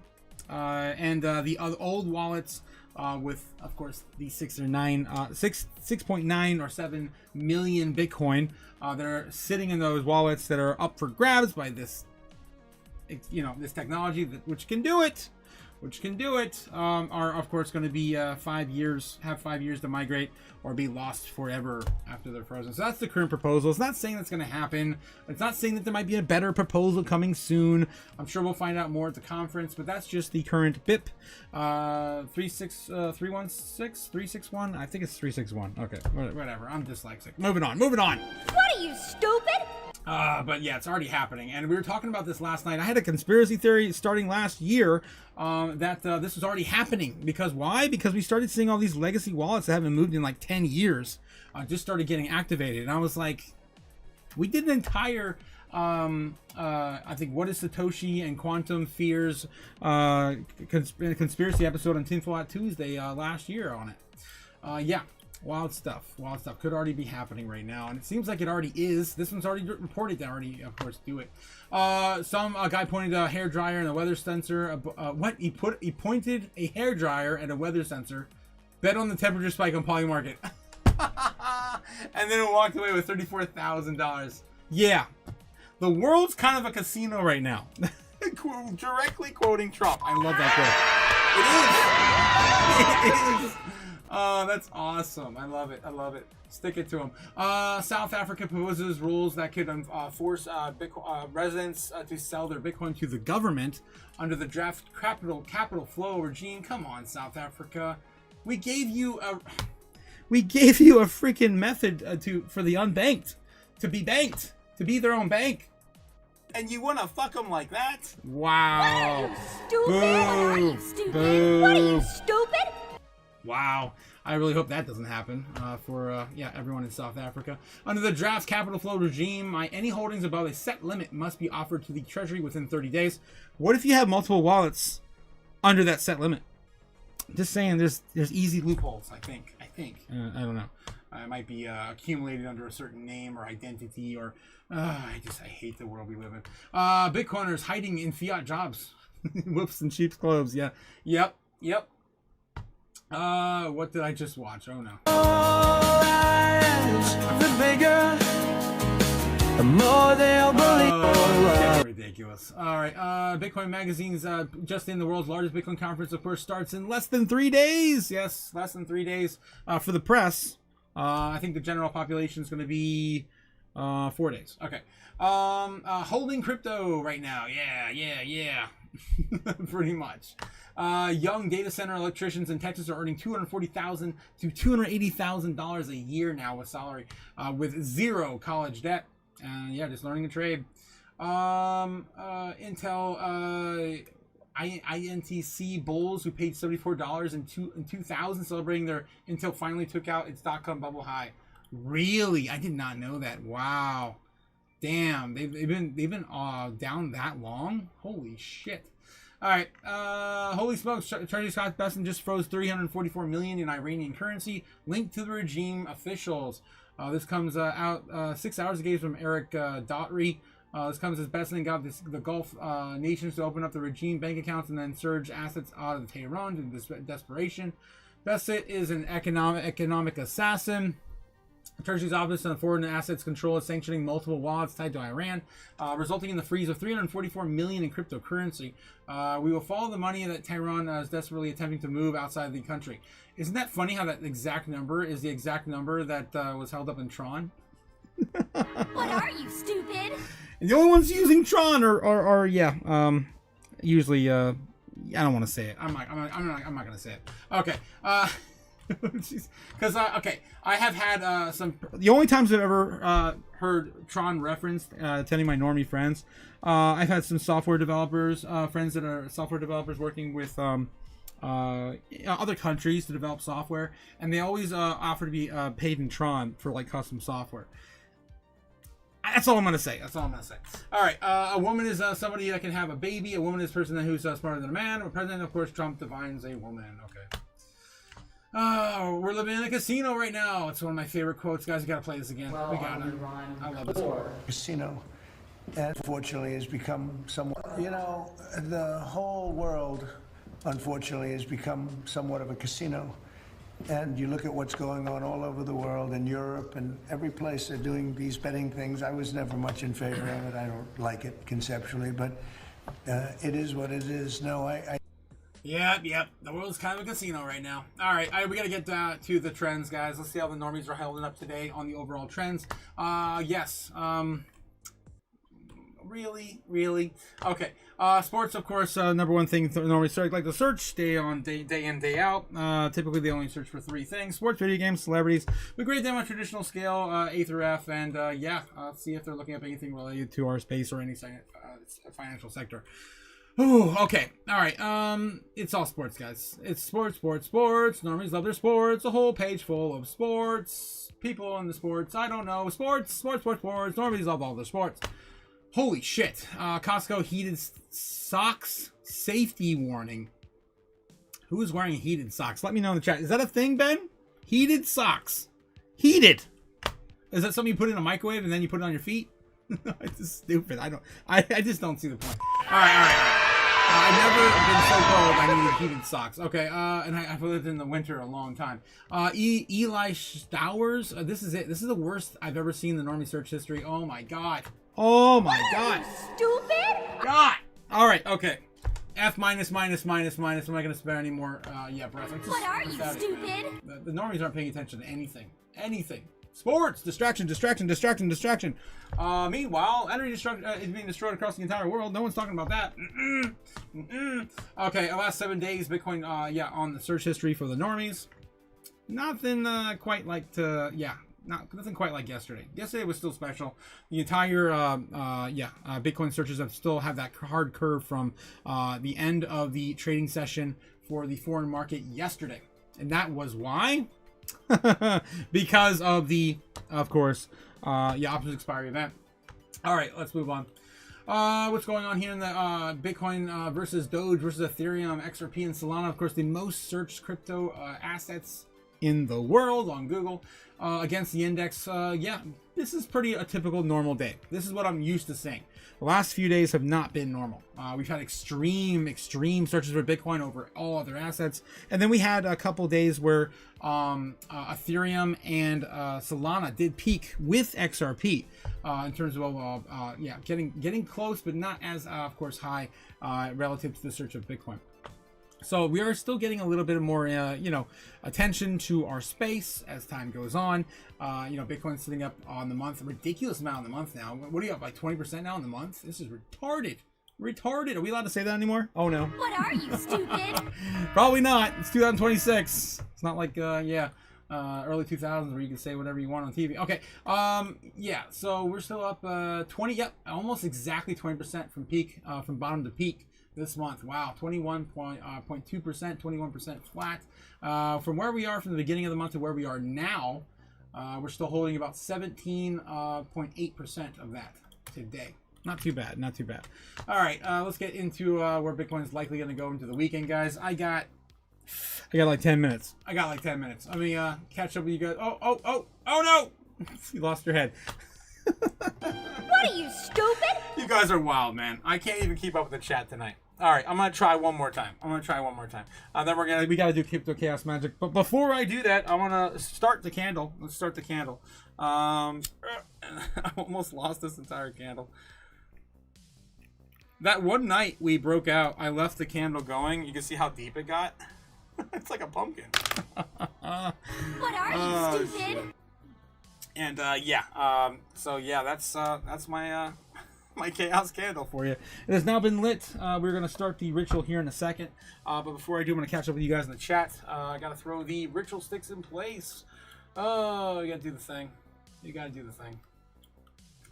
and the old wallets with, of course, the 6.9 or 7 million Bitcoin that are sitting in those wallets that are up for grabs by this, this technology which can do it, are of course going to be 5 years to migrate or be lost forever after they're frozen. So that's the current proposal. It's not saying that's going to happen. It's not saying that there might be a better proposal coming soon. I'm sure we'll find out more at the conference, but that's just the current BIP 361. I think it's 361. Okay, whatever. I'm dyslexic. Moving on. What are you, stupid? But yeah, it's already happening, and we were talking about this last night. I had a conspiracy theory starting last year that this was already happening. Because why? Because we started seeing all these legacy wallets that haven't moved in like 10 years just started getting activated, and I was like, we did an entire I think What is Satoshi and Quantum Fears conspiracy episode on Tinfoil Hat Tuesday last year on it. Yeah. Wild stuff. Could already be happening right now, and it seems like it already is. This one's already reported to already, of course, do it. Some guy pointed a hair dryer and a weather sensor. He pointed a hair dryer and a weather sensor. Bet on the temperature spike on Polymarket, and then walked away with $34,000. Yeah, the world's kind of a casino right now. Directly quoting Trump. I love that quote. It is. Oh, that's awesome. I love it. Stick it to them. South Africa proposes rules that could force residents to sell their Bitcoin to the government under the draft capital flow regime. Come on, South Africa. We gave you a freaking method for the unbanked to be banked, to be their own bank. And you want to fuck them like that? Wow. What are you, stupid? Wow. I really hope that doesn't happen for everyone in South Africa. Under the draft capital flow regime, any holdings above a set limit must be offered to the Treasury within 30 days. What if you have multiple wallets under that set limit? Just saying, there's easy loopholes, I think. I don't know. It might be accumulated under a certain name or identity, or I hate the world we live in. Bitcoiners hiding in fiat jobs. Whoops, in sheep's clothes. Yeah. Yep. What did I just watch? Oh no. The bigger, the more they'll believe. Oh, ridiculous. All right. Bitcoin Magazine's just in. The world's largest Bitcoin conference, of course, starts in less than 3 days. Yes, less than 3 days for the press. I think the general population is going to be 4 days. Okay. Holding crypto right now. Yeah. Pretty much. Young data center electricians in Texas are earning $240,000 to $280,000 a year now with salary, with zero college debt. Just learning a trade. Intel INTC bulls who paid $74 in 2000, celebrating their Intel finally took out its dot-com bubble high. Really? I did not know that. Wow. Damn, they've been down that long? Holy shit. All right, holy smokes, Treasury Scott Besson just froze $344 million in Iranian currency linked to the regime officials. This comes out 6 hours ago from Eric Daughtry. This comes as Besson got the Gulf nations to open up the regime bank accounts and then surge assets out of Tehran in desperation. Besson is an economic assassin. The Treasury's Office on Foreign Assets Control is sanctioning multiple wallets tied to Iran, resulting in the freeze of $344 million in cryptocurrency. We will follow the money that Tehran is desperately attempting to move outside the country. Isn't that funny how that exact number is the exact number that was held up in Tron? What are you, stupid? And the only ones using Tron are usually I don't want to say it. I'm not gonna say it. Okay. Because I have had some. The only times I've ever heard Tron referenced to any of my normie friends, I've had some software developers, friends that are software developers working with other countries to develop software, and they always offer to be paid in Tron for like custom software. That's all I'm gonna say. All right. A woman is somebody that can have a baby. A woman is a person who's smarter than a man. A president, of course, Trump defines a woman. Okay. Oh, we're living in a casino right now. It's one of my favorite quotes. Guys, we gotta play this again. We gotta. I love this one. Casino, unfortunately, has become somewhat, the whole world, unfortunately, has become somewhat of a casino. And you look at what's going on all over the world, in Europe and every place they're doing these betting things. I was never much in favor of it. I don't like it conceptually, but it is what it is. No, Yep. The world's kind of a casino right now. All right, we got to get to the trends, guys. Let's see how the normies are holding up today on the overall trends. Yes. Really? Okay. Sports, of course, number one thing normies like to search day in, day out. Typically, they only search for three things: sports, video games, celebrities. We grade them on traditional scale, A through F, and let's see if they're looking up anything related to our space or any financial sector. Ooh, okay. All right. It's all sports, guys. It's sports. Normies love their sports. A whole page full of sports. People in the sports. I don't know. Sports. Normies love all their sports. Holy shit. Costco heated socks safety warning. Who is wearing heated socks? Let me know in the chat. Is that a thing, Ben? Heated socks. Heated. Is that something you put in a microwave and then you put it on your feet? It's just stupid. I just don't see the point. All right. I've never been so cold I needed heated socks. Okay, and I've lived in the winter a long time. Eli Stowers, this is it. This is the worst I've ever seen in the normie search history. Oh my god. Stupid? God. All right, okay. F minus. I'm not going to spare any more, breath. What are you, stupid? The normies aren't paying attention to anything. Sports! Distraction. Meanwhile, energy is being destroyed across the entire world. No one's talking about that. Okay, last 7 days, Bitcoin, on the search history for the normies. Nothing quite like nothing quite like yesterday. Yesterday was still special. The entire, Bitcoin searches still have that hard curve from the end of the trading session for the foreign market yesterday. And that was why? Because of the, of course, options expiry event. All right, let's move on. What's going on here in the Bitcoin versus Doge versus Ethereum, XRP, and Solana? Of course, the most searched crypto assets in the world on Google against the index. This is pretty a typical normal day. This is what I'm used to seeing. The last few days have not been normal. We've had extreme searches for Bitcoin over all other assets, and then we had a couple days where Ethereum and Solana did peak with XRP in terms of getting close, but not as of course high relative to the search of Bitcoin. So we are still getting a little bit more, attention to our space as time goes on. Bitcoin's sitting up on the month, a ridiculous amount on the month now. What are you up, like 20% now on the month? This is retarded. Are we allowed to say that anymore? Oh no. What are you, stupid? Probably not. It's 2026. It's not like, early 2000s where you can say whatever you want on TV. Okay. So we're still up almost exactly 20% from peak, from bottom to peak. this month. Wow, 21.2%, 21% flat. From where we are from the beginning of the month to where we are now, we're still holding about 17.8% of that today. Not too bad, not too bad. All right, let's get into where Bitcoin is likely going to go into the weekend, guys. I got like 10 minutes. Let me catch up with you guys. Oh no! You lost your head. What are you, stupid? You guys are wild, man. I can't even keep up with the chat tonight. All right, I'm gonna try one more time. Then we gotta do Crypto Chaos Magic. But before I do that, I wanna start the candle. Let's start the candle. I almost lost this entire candle. That one night we broke out, I left the candle going. You can see how deep it got. It's like a pumpkin. What are you, stupid? And so yeah, that's my my chaos candle for you. It has now been lit. We're gonna start the ritual here in a second. But before I do, I'm gonna catch up with you guys in the chat. I gotta throw the ritual sticks in place. Oh, you gotta do the thing.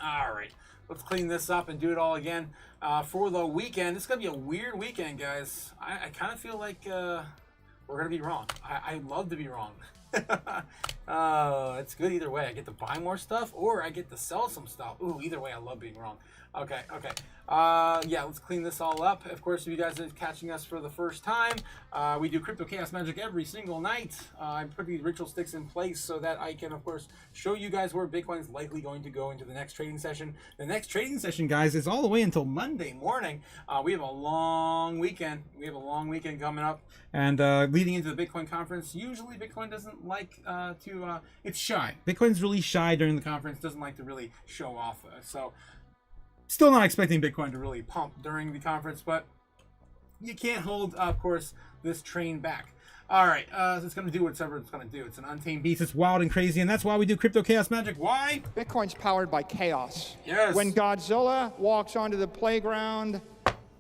All right, let's clean this up and do it all again for the weekend. It's gonna be a weird weekend, guys. I kind of feel like we're gonna be wrong. I love to be wrong. It's good either way. I get to buy more stuff or I get to sell some stuff. Ooh, either way, I love being wrong. Okay. Yeah, let's clean this all up. Of course, if you guys are catching us for the first time, we do Crypto Chaos Magic every single night. I'm putting these ritual sticks in place so that I can, of course, show you guys where Bitcoin is likely going to go into the next trading session. The next trading session, guys, is all the way until Monday morning. We have a long weekend. Coming up. And leading into the Bitcoin conference, usually Bitcoin doesn't like it's shy. Bitcoin's really shy during the conference, doesn't like to really show off. So still not expecting Bitcoin to really pump during the conference, but you can't hold, of course, this train back. All right, so it's going to do whatever it's going to do. It's an untamed beast. It's wild and crazy, and that's why we do Crypto Chaos Magic. Why? Bitcoin's powered by chaos. Yes. When Godzilla walks onto the playground,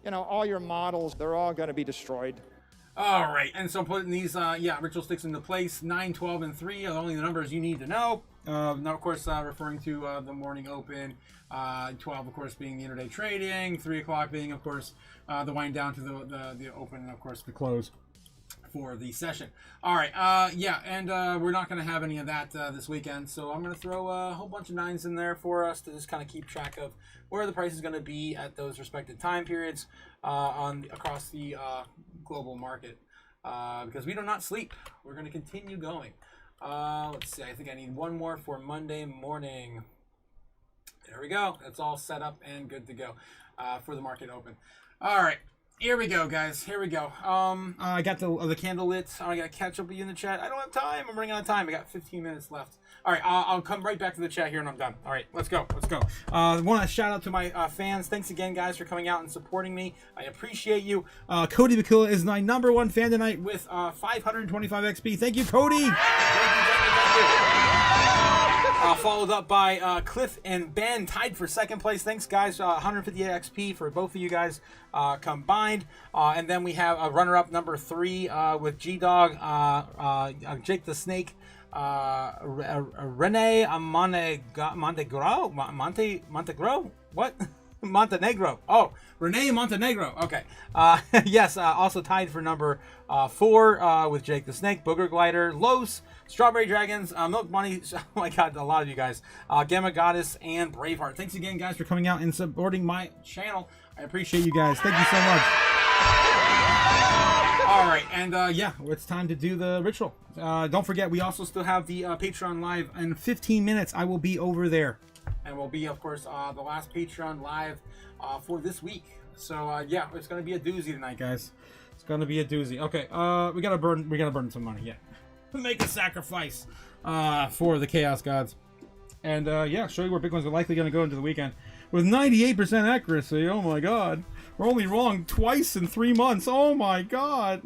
you know, all your models, they're all going to be destroyed. All right, and so putting these ritual sticks into place. 9, 12, and 3 are only the numbers you need to know. Now, of course, referring to the morning open. 12, of course, being the intraday trading. 3 o'clock being, of course, the wind down to the open, and of course, the close for the session. All right, we're not going to have any of that this weekend, so I'm going to throw a whole bunch of 9s in there for us to just kind of keep track of where the price is going to be at those respective time periods across the global market, because we do not sleep. We're going to continue going. Let's see, I think I need one more for Monday morning. There we go. That's all set up and good to go for the market open. All right. Here we go, guys. Here we go. I got the candle lit. I got to catch up with you in the chat. I don't have time. I'm running out of time. I got 15 minutes left. All right, I'll come right back to the chat here and I'm done. All right, let's go. I want to shout out to my fans. Thanks again, guys, for coming out and supporting me. I appreciate you. Cody Bakula is my #1 fan tonight with 525 XP. Thank you, Cody. Thank you. Followed up by Cliff and Ben, tied for second place. Thanks, guys. 158 XP for both of you guys combined. And then we have a runner-up #3 with G-Dog, Jake the Snake, Rene Montenegro. What? Montenegro. Oh, Renee Montenegro. Okay. Yes. Also tied for #4 with Jake the Snake, Booger Glider, Los, Strawberry Dragons, Milk Money. Oh my God, a lot of you guys. Gamma Goddess and Braveheart. Thanks again, guys, for coming out and supporting my channel. I appreciate you guys. Thank you so much. All right, and it's time to do the ritual. Don't forget, we also still have the Patreon live. In 15 minutes, I will be over there. And will be, of course, the last Patreon live for this week. So it's gonna be a doozy tonight, guys. It's gonna be a doozy. Okay, we gotta burn some money. Yeah, make a sacrifice for the Chaos Gods, and show you where Bitcoin's likely gonna go into the weekend with 98% accuracy. Oh my God, we're only wrong twice in 3 months. Oh my God.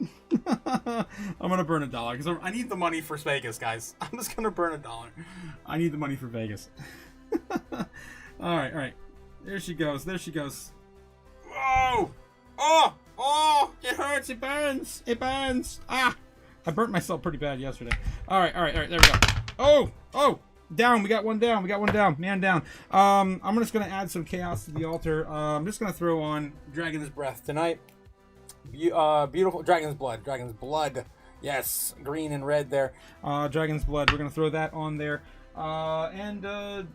I'm gonna burn $1 because I need the money for Vegas, guys. I'm just gonna burn $1. I need the money for Vegas. All right. There she goes. Whoa! Oh! It hurts. It burns. Ah! I burnt myself pretty bad yesterday. All right. There we go. Oh! Down. We got one down. Man down. I'm just gonna add some chaos to the altar. I'm just gonna throw on Dragon's Breath tonight. Beautiful Dragon's Blood. Yes, green and red there. Dragon's Blood. We're gonna throw that on there. I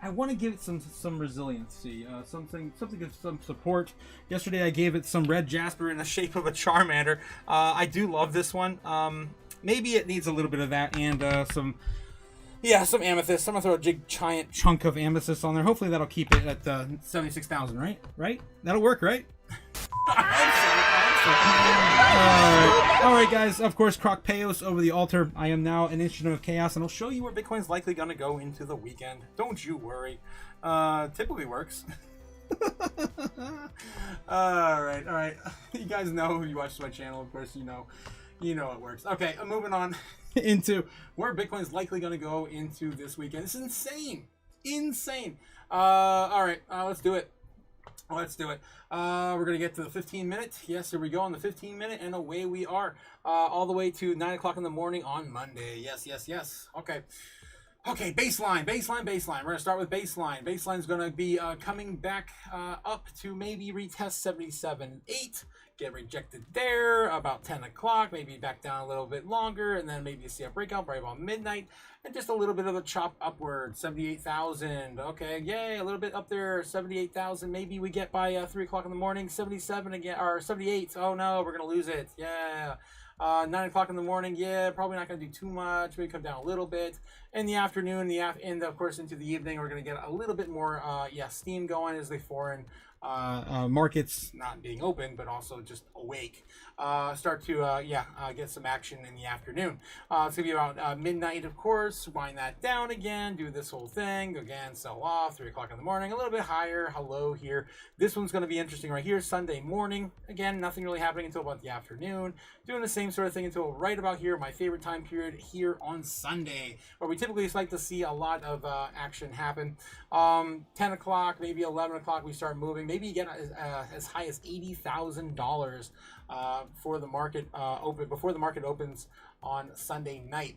want to give it some resiliency, something of some support. Yesterday I gave it some red jasper in the shape of a Charmander. I do love this one. Maybe it needs a little bit of that and some amethyst. I'm gonna throw a giant chunk of amethyst on there. Hopefully that'll keep it at 76,000. Right? That'll work, right? All right, guys. Of course, Croc Payos over the altar. I am now an instrument of chaos, and I'll show you where Bitcoin's likely going to go into the weekend. Don't you worry. Typically works. All right. You guys know, you watch my channel, of course, you know it works. Okay, I'm moving on into where Bitcoin's likely going to go into this weekend. This is insane. All right, let's do it. We're going to get to the 15-minute. Yes, here we go on the 15-minute, and away we are. All the way to 9 o'clock in the morning on Monday. Yes. Okay, baseline. We're going to start with baseline. Baseline's going to be coming back up to maybe retest 77.8. Get rejected there about 10 o'clock, maybe back down a little bit longer, and then maybe you see a breakout right about midnight, and just a little bit of a chop upward. 78,000. Okay, yay, a little bit up there. 78,000. Maybe we get by 3 o'clock in the morning. 77 again, or 78. Oh no, we're gonna lose it. Yeah. 9 o'clock in the morning. Yeah, probably not gonna do too much. Maybe come down a little bit. In the afternoon, and of course into the evening, we're gonna get a little bit more steam going as the foreign markets not being open but also just awake start to get some action in the afternoon. It's gonna be about midnight, of course. Wind that down again, do this whole thing again, sell off 3 o'clock in the morning, a little bit higher, hello here. This one's going to be interesting right here. Sunday morning, again, nothing really happening until about the afternoon, doing the same sort of thing until right about here, my favorite time period here on Sunday, where we typically just like to see a lot of action happen. 10 o'clock, maybe 11 o'clock, we start moving. Maybe you get as high as $80,000 for the market before the market opens on Sunday night.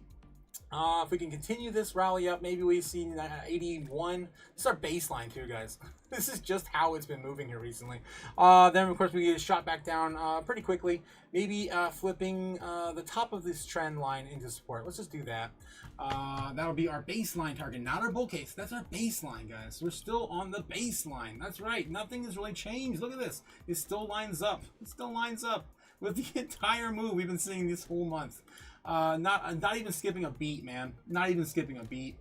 If we can continue this rally up, maybe we see 81. This is our baseline too, guys. This is just how it's been moving here recently. Then of course we get shot back down pretty quickly, maybe flipping the top of this trend line into support. Let's just do that. That'll be our baseline target, not our bull case. That's our baseline, guys. We're still on the baseline. That's right. Nothing has really changed. Look at this. It still lines up. It still lines up with the entire move we've been seeing this whole month. Not even skipping a beat, man. Not even skipping a beat.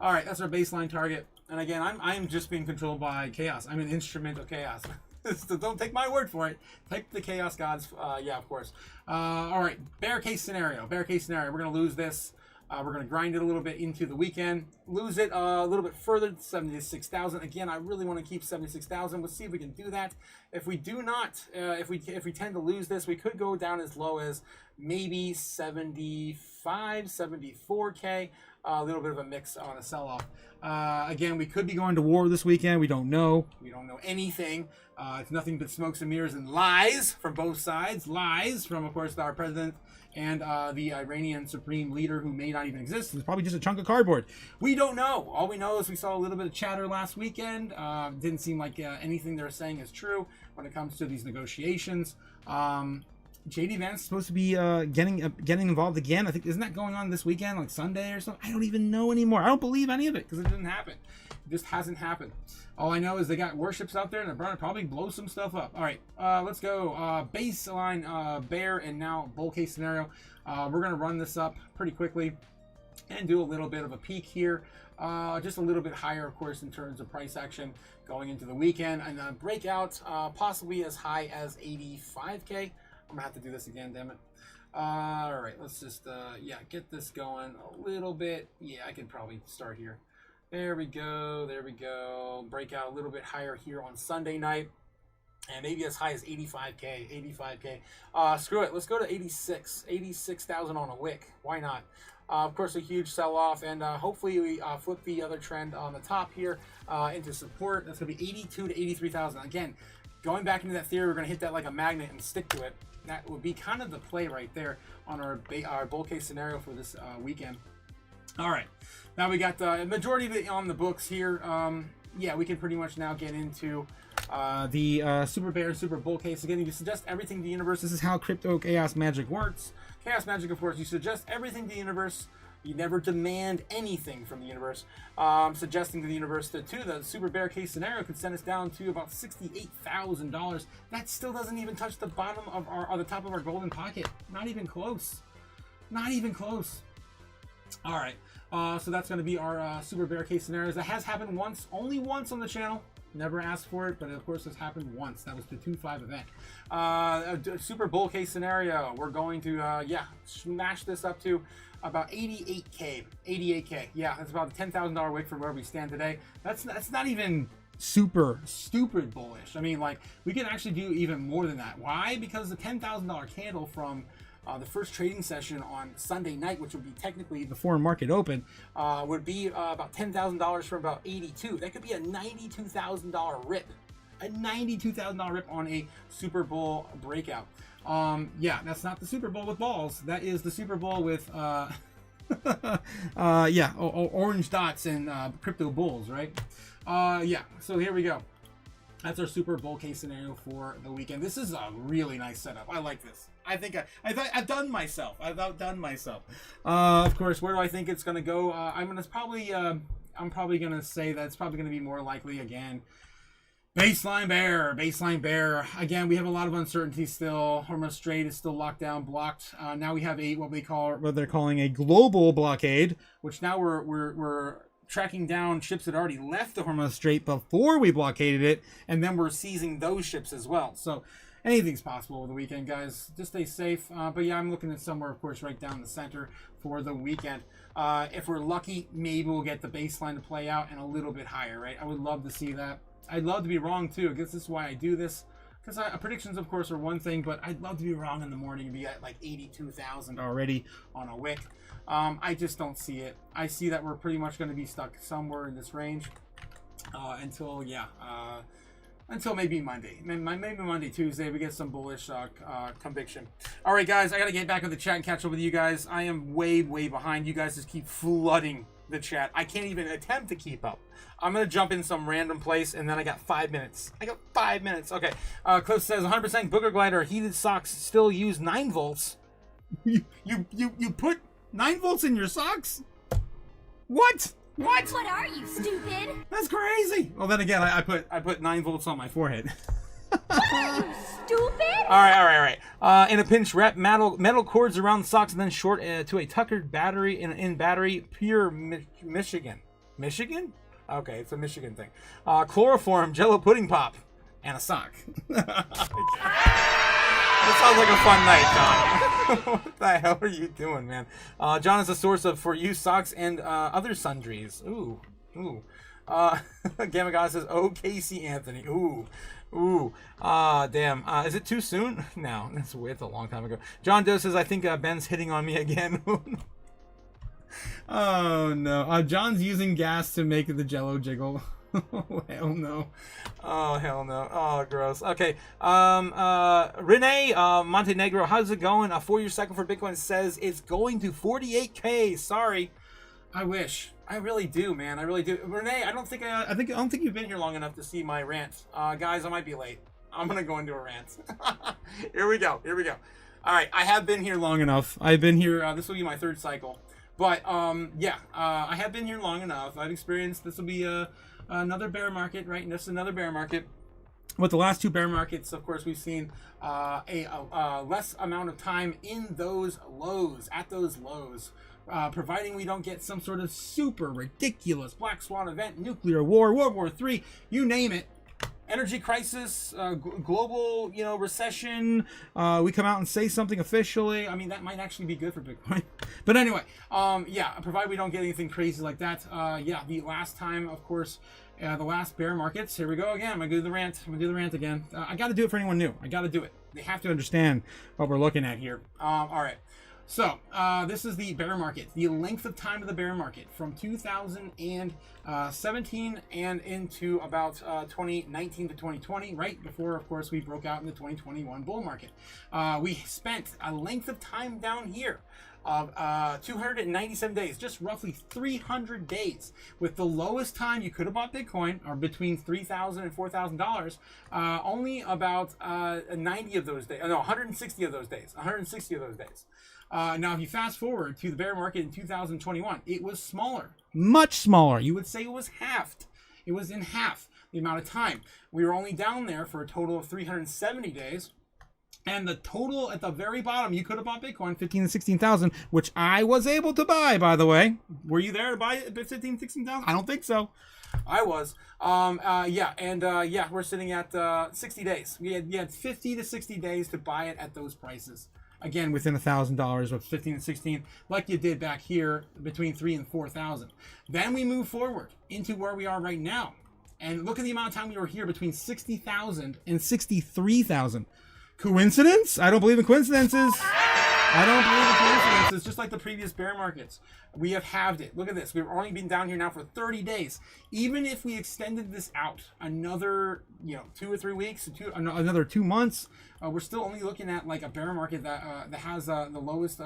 All right, that's our baseline target. And again, I'm just being controlled by chaos. I'm an instrument of chaos. So don't take my word for it. Take the chaos gods. Yeah, of course. All right, bear case scenario. We're gonna lose this. We're going to grind it a little bit into the weekend, lose it a little bit further to 76,000. Again, I really want to keep 76,000. Let's see if we can do that. If we do not, if we tend to lose this, we could go down as low as maybe 75, 74K. A little bit of a mix on a sell-off. Again, we could be going to war this weekend. We don't know. We don't know anything. It's nothing but smokes and mirrors and lies from both sides. Lies from, of course, our president and the Iranian supreme leader, who may not even exist. It's probably just a chunk of cardboard. We don't know. All we know is we saw a little bit of chatter last weekend. Didn't seem like anything they're saying is true when it comes to these negotiations. JD Vance is supposed to be getting involved again. I think, isn't that going on this weekend, like Sunday or something? I don't even know anymore. I don't believe any of it because it didn't happen. It just hasn't happened. All I know is they got warships out there and they're going to probably blow some stuff up. All right, let's go. Baseline bear and now bull case scenario. We're going to run this up pretty quickly and do a little bit of a peak here. Just a little bit higher, of course, in terms of price action going into the weekend. And a breakout possibly as high as 85K. I'm gonna have to do this again, damn it. All right, let's just get this going a little bit. Yeah, I can probably start here. There we go. Breakout a little bit higher here on Sunday night, and maybe as high as 85K. Screw it, let's go to 86,000 on a wick. Why not? Of course, a huge sell-off, and hopefully we flip the other trend on the top here into support. That's gonna be 82 to 83,000. Again, going back into that theory, we're gonna hit that like a magnet and stick to it. That would be kind of the play right there on our bull case scenario for this weekend. All right, now we got the majority of it on the books here. yeah, we can pretty much now get into the super bear and super bull case. Again, you suggest everything to the universe. This is how crypto chaos magic works. Chaos magic, of course, you suggest everything to the universe. You never demand anything from the universe. Suggesting to the universe that, too, the super bear case scenario could send us down to about $68,000. That still doesn't even touch the bottom of our, or the top of our golden pocket. Not even close. Not even close. All right. So that's going to be our super bear case scenarios. That has happened once, only once on the channel. Never asked for it, but of course it's happened once. That was the 2-5 event. A super bull case scenario. We're going to, smash this up to about 88K. 88K. Yeah, that's about a $10,000 weight from where we stand today. That's not even super stupid bullish. I mean, like, we can actually do even more than that. Why? Because the $10,000 candle from the first trading session on Sunday night, which would be technically the foreign market open, would be about $10,000 from about 82. That could be a $92,000 rip. A $92,000 rip on a Super Bowl breakout. Yeah, that's not the Super Bowl with balls. That is the Super Bowl with, orange dots and crypto bulls, right? Yeah, so here we go. That's our Super Bowl case scenario for the weekend. This is a really nice setup. I like this. I think I've done myself. I've outdone myself. Of course, where do I think it's going to go? I'm probably going to say that it's probably going to be more likely again. Baseline bear. Again, we have a lot of uncertainty still. Hormuz Strait is still locked down, blocked. Now we have what they're calling a global blockade, which now we're tracking down ships that already left the Hormuz Strait before we blockaded it, and then we're seizing those ships as well. So anything's possible over the weekend, guys. Just stay safe. But yeah, I'm looking at somewhere, of course, right down the center for the weekend. If we're lucky, maybe we'll get the baseline to play out and a little bit higher, right? I would love to see that. I'd love to be wrong, too. I guess this is why I do this. Because predictions, of course, are one thing, but I'd love to be wrong in the morning and be at like 82,000 already on a wick. I just don't see it. I see that we're pretty much going to be stuck somewhere in this range until maybe Monday. Maybe Monday, Tuesday, we get some bullish conviction. All right, guys, I got to get back in the chat and catch up with you guys. I am way behind. You guys just keep flooding the chat. I can't even attempt to keep up. I'm going to jump in some random place, and then I got 5 minutes. Okay. Cliff says, 100% Booger Glider heated socks still use 9 volts. You put 9 volts in your socks? What? What are you, stupid? That's crazy. Well, then again, I put 9 volts on my forehead. What are you, stupid? All right. In a pinch, wrap metal cords around the socks and then short to a tuckered battery in battery. Pure Michigan. Michigan? Okay, it's a Michigan thing. Chloroform, Jello pudding pop, and a sock. That sounds like a fun night, John. What the hell are you doing, man? John is a source for used socks and other sundries. Ooh. Gamma God says, "Oh, Casey Anthony." Ooh. Damn. Is it too soon? No, it's a long time ago. John Doe says, "I think Ben's hitting on me again." Oh no. John's using gas to make the Jello jiggle. Oh hell no. Oh gross. Okay. Renee Montenegro, how's it going? A 4-year cycle for Bitcoin says it's going to 48K. Sorry. I wish. I really do, man. I really do. Renee, I don't think you've been here long enough to see my rant. Guys, I might be late. I'm gonna go into a rant. Here we go. All right, I have been here long enough. I've been here. This will be my 3rd cycle. But I have been here long enough. I've experienced. This will be another bear market, right? Just another bear market. With the last 2 bear markets, of course, we've seen a less amount of time in those lows, providing we don't get some sort of super ridiculous black swan event, nuclear war, World War III, you name it. Energy crisis, global, recession. We come out and say something officially. I mean, that might actually be good for Bitcoin. But anyway, provided we don't get anything crazy like that. The last time, of course, the last bear markets. Here we go again. I'm gonna do the rant again. I got to do it for anyone new. I got to do it. They have to understand what we're looking at here. All right. So this is the bear market, the length of time of the bear market from 2017 and into about 2019 to 2020, right before, of course, we broke out in the 2021 bull market. We spent a length of time down here of 297 days, just roughly 300 days, with the lowest time you could have bought Bitcoin, or between $3,000 and $4,000, only about 90 of those days, no, 160 of those days, 160 of those days. Now, if you fast forward to the bear market in 2021, it was smaller, much smaller. You would say it was halved. It was in half the amount of time. We were only down there for a total of 370 days. And the total at the very bottom, you could have bought Bitcoin, 15 to 16,000, which I was able to buy, by the way. Were you there to buy it at 15, 16,000? I don't think so. I was. Yeah, we're sitting at 60 days. You had 50 to 60 days to buy it at those prices. Again, within $1,000 with 15 and 16, like you did back here between 3 and 4,000. Then we move forward into where we are right now. And look at the amount of time we were here between 60,000 and 63,000. Coincidence? I don't believe in coincidences. I don't believe in coincidences. Just like the previous bear markets, we have halved it. Look at this. We've only been down here now for 30 days. Even if we extended this out another, 2 or 3 weeks, another 2 months, we're still only looking at like a bear market that has the lowest,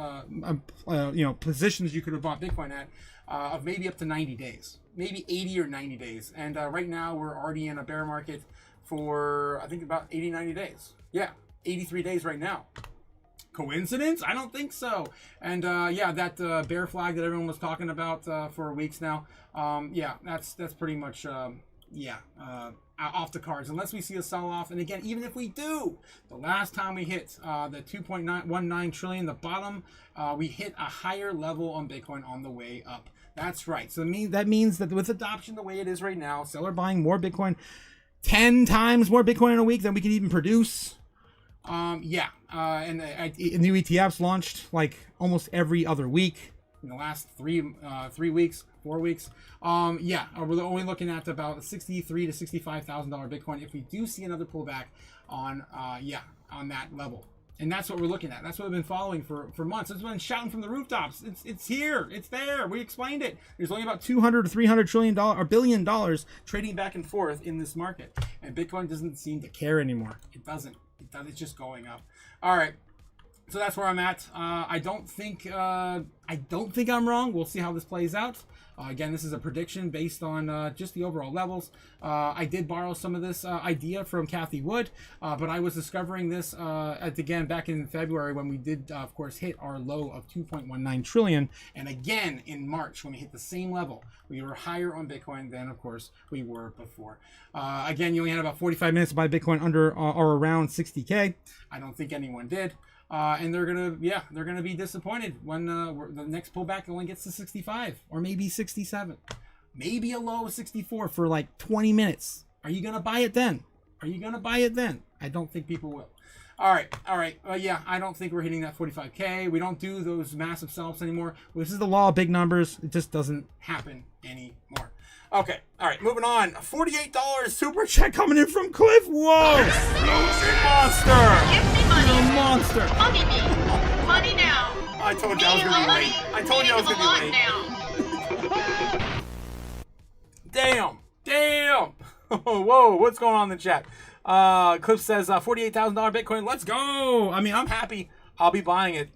positions you could have bought Bitcoin at, of maybe up to 90 days, maybe 80 or 90 days. And right now we're already in a bear market for I think about 80, 90 days. Yeah. 83 days right now. Coincidence? I don't think so. And that bear flag that everyone was talking about for weeks now, that's pretty much off the cards unless we see a sell-off. And again, even if we do, the last time we hit the 2.19 trillion, the bottom, we hit a higher level on Bitcoin on the way up. That's right. So that means that with adoption the way it is right now, seller buying more Bitcoin, 10 times more Bitcoin in a week than we can even produce. And new ETFs launched like almost every other week in the last 4 weeks. We're only looking at about $63,000 to $65,000 Bitcoin if we do see another pullback on that level. And that's what we're looking at. That's what we've been following for months. It's been shouting from the rooftops. It's here. It's there. We explained it. There's only about $200 to $300 billion trading back and forth in this market, and Bitcoin doesn't seem to care anymore. It doesn't. It's just going up. All right. So that's where I'm at. I don't think I'm wrong. We'll see how this plays out. Again, this is a prediction based on just the overall levels. I did borrow some of this idea from Cathie Wood, but I was discovering this again back in February when we did, of course, hit our low of 2.19 trillion. And again in March when we hit the same level, we were higher on Bitcoin than, of course, we were before. Again, you only had about 45 minutes to buy Bitcoin under or around 60K. I don't think anyone did. And they're gonna be disappointed when the next pullback only gets to 65 or maybe 67, maybe a low of 64 for like 20 minutes. Are you gonna buy it then? I don't think people will. All right. I don't think we're hitting that 45K. We don't do those massive sell-offs anymore. This is the law of big numbers. It just doesn't happen anymore. Okay, all right, moving on. $48 super check coming in from Cliff. Whoa! Monster! Give me money. You're a monster. Money me. Money now. I told you I was going to be late. I told you I was going to be late. Damn. Whoa, what's going on in the chat? Cliff says $48,000 Bitcoin. Let's go. I mean, I'm happy. I'll be buying it.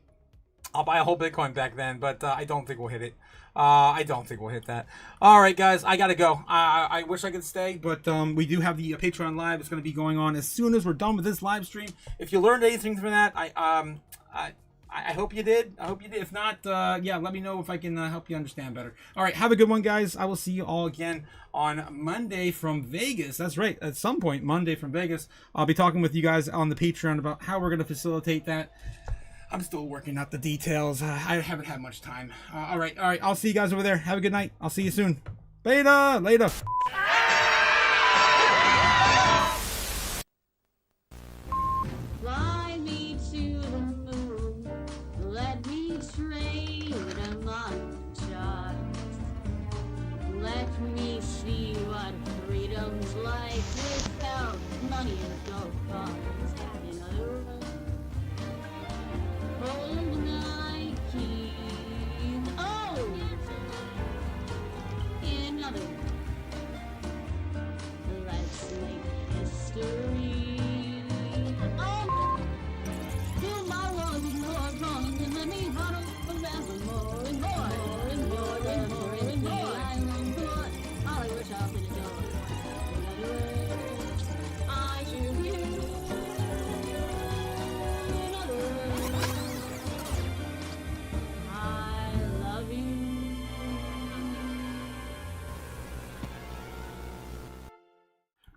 I'll buy a whole Bitcoin back then, but I don't think we'll hit it. I don't think we'll hit that. All right, guys, I gotta go. I wish I could stay, but we do have the Patreon live. It's going to be going on as soon as we're done with this live stream. If you learned anything from that, I hope you did. If not, let me know if I can help you understand better. All right, have a good one, guys. I will see you all again on Monday from Vegas. That's right. At some point, Monday from Vegas. I'll be talking with you guys on the Patreon about how we're going to facilitate that. I'm still working out the details. I haven't had much time. All right. I'll see you guys over there. Have a good night. I'll see you soon. Later. Fly me to the moon. Let me trade among the stars. Let me see what freedom's like without money and no funds. In other words, hold my key.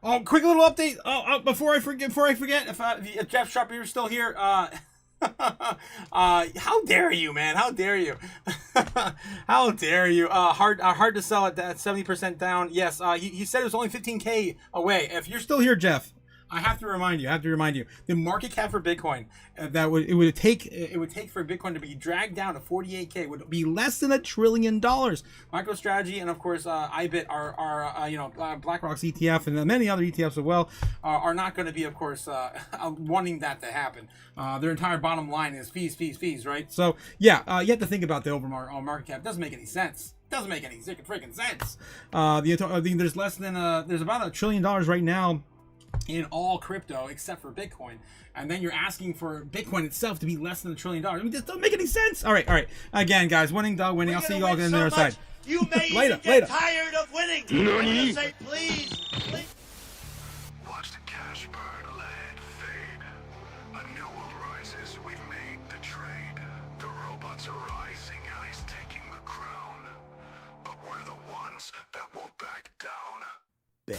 Oh, quick little update. Before I forget, if Jeff Sharp, you're still here. How dare you, man? How dare you? How dare you? Hard to sell at 70% down. Yes. He said it was only 15K away. If you're still here, Jeff, I have to remind you. The market cap for Bitcoin it would take for Bitcoin to be dragged down to 48K would be less than $1 trillion. MicroStrategy and of course IBIT are BlackRock's ETF and many other ETFs as well are not going to be, of course, wanting that to happen. Their entire bottom line is fees, right? So yeah, you have to think about the overall market cap. It doesn't make any sense. Doesn't make any freaking sense. There's less than there's about $1 trillion right now in all crypto except for Bitcoin, and then you're asking for Bitcoin itself to be less than $1 trillion. I mean, this doesn't make any sense. All right. Again, guys, winning. I'll see you all again on the other side. You may later. tired of winning. Nani? Say please. Watch the cash burn, land fade. A new world rises, we've made the trade. The robots are rising, he's taking the crown. But we're the ones that won't back down. Bang.